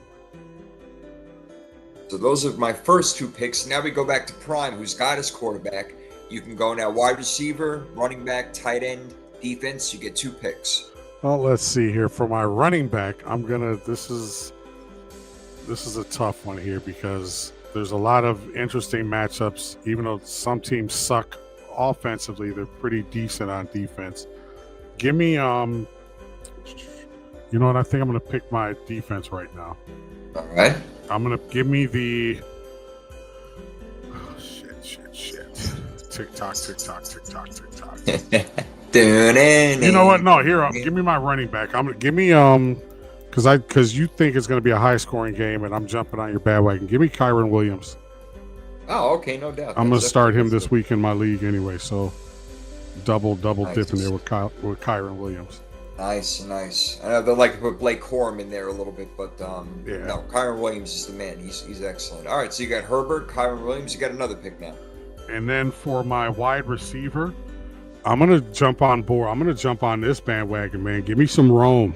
So those are my first 2 picks. Now we go back to Prime, who's got his quarterback. You can go now wide receiver, running back, tight end, defense. You get 2 picks. Well, let's see here. For my running back, this is a tough one here because there's a lot of interesting matchups. Even though some teams suck offensively, they're pretty decent on defense. Give me, you know what? I think I'm going to pick my defense right now. All right. I'm going to give me the. Oh, shit. Tick tock. You know what? No, here. Give me my running back. I'm going to give me because you think it's going to be a high-scoring game, and I'm jumping on your bandwagon. Give me Kyren Williams. Oh, okay, no doubt. I'm going to start him this week in my league anyway, so double dipping there with Kyren Williams. Nice. I know they like to put Blake Corum in there a little bit, but no, Kyren Williams is the man. He's excellent. All right, so you got Herbert, Kyren Williams. You got another pick now. And then for my wide receiver, I'm going to jump on board. I'm going to jump on this bandwagon, man. Give me some Rome.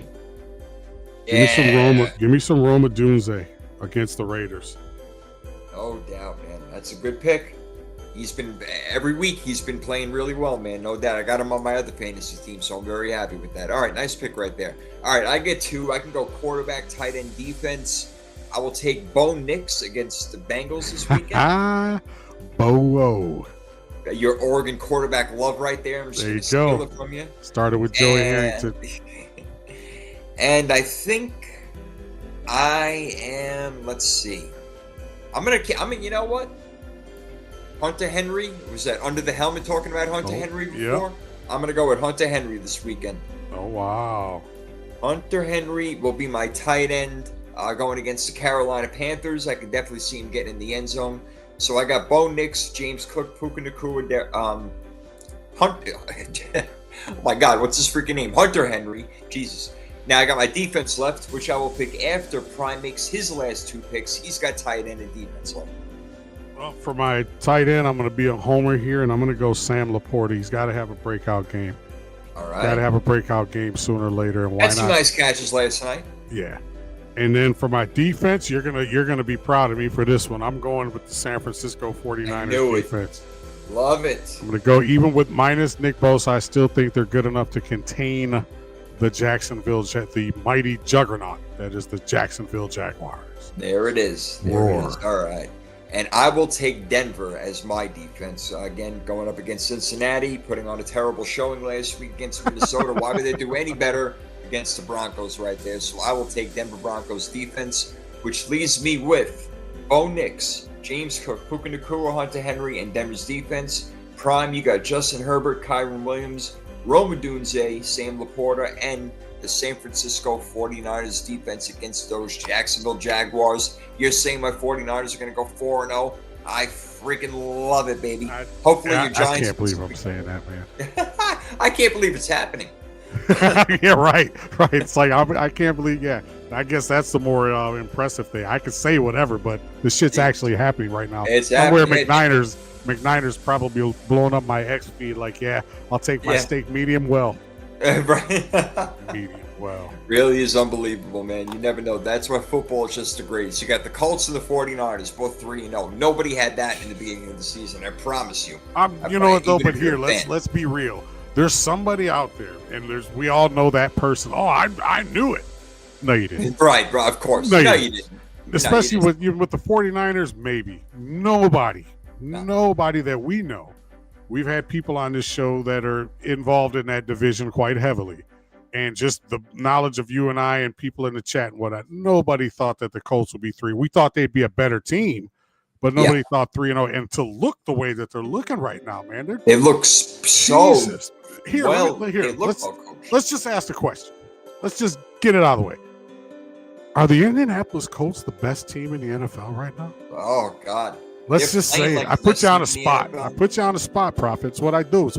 Give me some Rome Odunze against the Raiders. No doubt, man. That's a good pick. Every week he's been playing really well, man. No doubt. I got him on my other fantasy team, so I'm very happy with that. All right, nice pick right there. All right, I get 2. I can go quarterback, tight end, defense. I will take Bo Nix against the Bengals this weekend. Bo. Your Oregon quarterback love right there. I'm just going to steal it from you. Started with Joey Harrington. And I think I am. Let's see. You know what? Hunter Henry, was that Under the Helmet talking about Hunter Henry before? Yep. I'm going to go with Hunter Henry this weekend. Oh, wow. Hunter Henry will be my tight end going against the Carolina Panthers. I can definitely see him getting in the end zone. So I got Bo Nix, James Cook, Puka Nacua, Hunter. Oh my God, what's his freaking name? Hunter Henry. Jesus. Now I got my defense left, which I will pick after Prime makes his last 2 picks. He's got tight end and defense left. Well, for my tight end, I'm going to be a homer here, and I'm going to go Sam Laporta. He's got to have a breakout game. All right. Got to have a breakout game sooner or later. And why Had some not? nice catches last night. Yeah. And then for my defense, you're gonna be proud of me for this one. I'm going with the San Francisco 49ers defense. Love it. I'm going to go even with minus Nick Bosa. I still think they're good enough to contain the mighty juggernaut that is the Jacksonville Jaguars. There it is. All right. And I will take Denver as my defense. Again, going up against Cincinnati, putting on a terrible showing last week against Minnesota. Why would they do any better against the Broncos right there? So I will take Denver Broncos defense, which leaves me with Bo Nix, James Cook, Puka Nacua, Hunter Henry, and Denver's defense. Prime, you got Justin Herbert, Kyren Williams, Rome Odunze, Sam Laporta, and the San Francisco 49ers defense against those Jacksonville Jaguars. You're saying my 49ers are going to go 4-0? I freaking love it, baby. Hopefully your Giants... I can't believe I'm saying that, man. I can't believe it's happening. Yeah, right. It's like, I can't believe, yeah. I guess that's the more impressive thing. I could say whatever, but this shit's actually happening right now. It's happening. McNiner's probably blowing up my X feed like, yeah, I'll take my steak medium well. Right. Medium well. Really is unbelievable, man. You never know. That's why football is just the greatest. You got the Colts and the 49ers, both 3-0. Nobody had that in the beginning of the season, I promise you. You know what, though, but here, let's be real. There's somebody out there, and we all know that person. Oh, I knew it. No, you didn't. Right, bro, of course. No, you didn't. Especially with the 49ers, maybe. Nobody that we know. We've had people on this show that are involved in that division quite heavily. And just the knowledge of you and I and people in the chat and whatnot, nobody thought that the Colts would be 3. We thought they'd be a better team, but nobody thought 3-0. And to look the way that they're looking right now, man. It looks so Jesus. Here, let's just ask the question. Let's just get it out of the way. Are the Indianapolis Colts the best team in the NFL right now? Oh, God. Let's just say it. I put you on a spot. I put you on a spot, Prophet. It's what I do.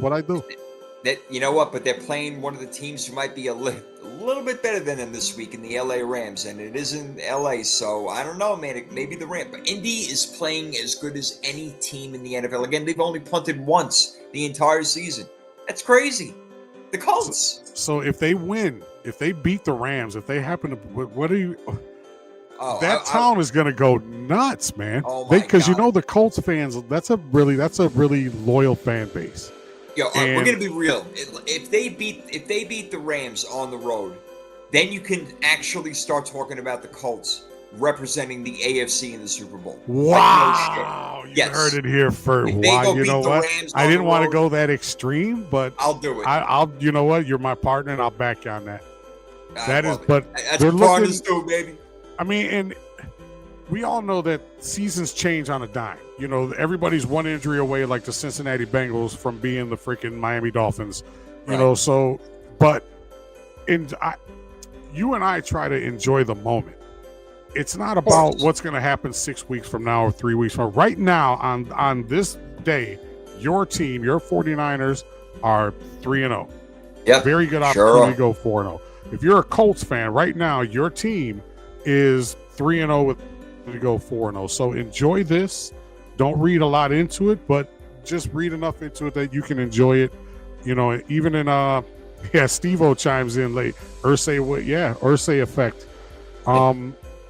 You know what? But they're playing one of the teams who might be a little bit better than them this week in the LA Rams, and it is in LA, so I don't know, man. It may be the Rams. But Indy is playing as good as any team in the NFL. Again, they've only punted once the entire season. That's crazy. The Colts. So if they win, if they beat the Rams, if they happen to, what are you? That town is going to go nuts, man. Because you know the Colts fans, that's a really loyal fan base. Yo, we're going to be real. If they beat the Rams on the road, then you can actually start talking about the Colts representing the AFC in the Super Bowl. Wow. You heard it here first. Wow. You know what? I didn't want to go that extreme, but I'll do it. I'll you know what? You're my partner and I'll back you on that. That's what partners do, baby. I mean, and we all know that seasons change on a dime. You know, everybody's one injury away, like the Cincinnati Bengals, from being the freaking Miami Dolphins. You know, so, but you and I try to enjoy the moment. It's not about what's going to happen 6 weeks from now or 3 weeks from now. Right now, on this day, your team, your 49ers, are 3-0. Yep. Very good opportunity to go 4-0. If you're a Colts fan, right now, your team is 3-0 with to go 4-0. So enjoy this. Don't read a lot into it, but just read enough into it that you can enjoy it. You know, even in Steve-O chimes in late. Ursay effect.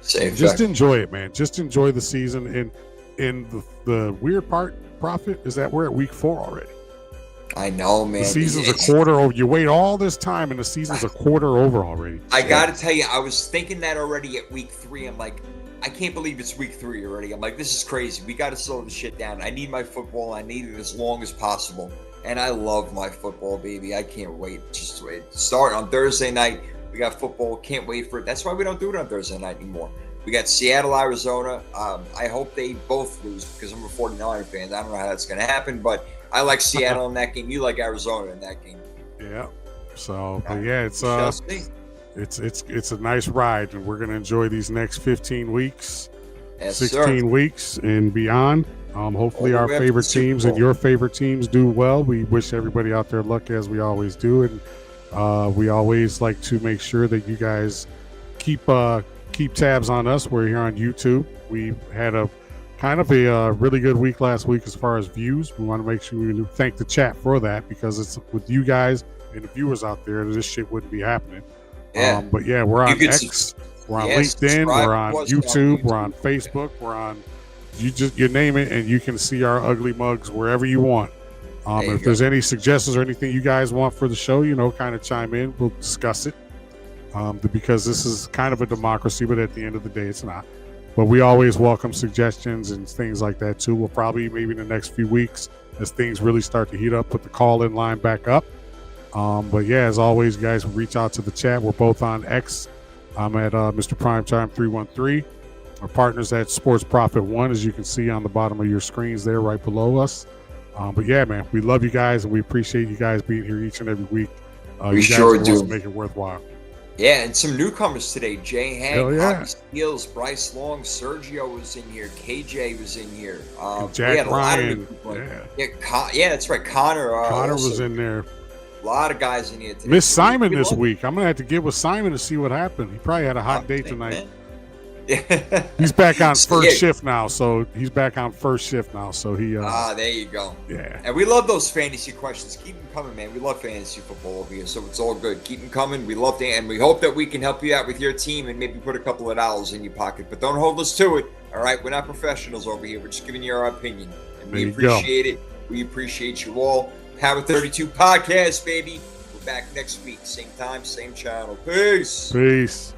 Just enjoy it, man. Just enjoy the season. And the weird part, Prophet, is that we're at week 4 already. I know, man. The season's a quarter over. You wait all this time, and the season's a quarter over already. I got to tell you, I was thinking that already at week 3. I'm like, I can't believe it's week 3 already. I'm like, this is crazy. We got to slow this shit down. I need my football. I need it as long as possible. And I love my football, baby. I can't wait. Just wait. Start on Thursday night. We got football. Can't wait for it. That's why we don't do it on Thursday night anymore. We got Seattle, Arizona. I hope they both lose because I'm a 49er fan. I don't know how that's going to happen, but I like Seattle in that game. You like Arizona in that game. Yeah. So, but yeah, it's a nice ride, and we're going to enjoy these next 15 weeks, 16 weeks, and beyond. Hopefully our favorite teams and your favorite teams do well. We wish everybody out there luck, as we always do, and we always like to make sure that you guys keep tabs on us. We're here on YouTube. We had a kind of a really good week last week as far as views. We want to make sure we thank the chat for that, because it's with you guys and the viewers out there, this shit wouldn't be happening. Yeah. But yeah, we're on X, we're on LinkedIn, we're on YouTube, we're on Facebook, we're on you name it, and you can see our ugly mugs wherever you want. If there's any suggestions or anything you guys want for the show, kind of chime in. We'll discuss it. Because this is kind of a democracy, but at the end of the day, it's not. But we always welcome suggestions and things like that too. We'll probably, maybe in the next few weeks, as things really start to heat up, put the call-in line back up. But yeah, as always, guys, reach out to the chat. We're both on X. I'm at Mr. Primetime 313. Our partners at Sports Profit 1, as you can see on the bottom of your screens there, right below us. But yeah, man, we love you guys, and we appreciate you guys being here each and every week. We sure do. Make it worthwhile. Yeah, and some newcomers today. Jay Hank, Hockey Steels, Bryce Long, Sergio was in here, KJ was in here. Jack Ryan. Yeah, that's right. Connor was in there. A lot of guys in here today. Miss Simon this week. I'm going to have to get with Simon to see what happened. He probably had a hot day tonight. Man. He's back on first shift now, so there you go. Yeah, and we love those fantasy questions. Keep them coming, man. We love fantasy football over here, so it's all good. Keep them coming. We love them, and we hope that we can help you out with your team and maybe put a couple of dollars in your pocket, but don't hold us to it. All right, we're not professionals over here. We're just giving you our opinion, and we appreciate it. We appreciate you all. Power 32 podcast, baby. We're back next week, same time, same channel. Peace.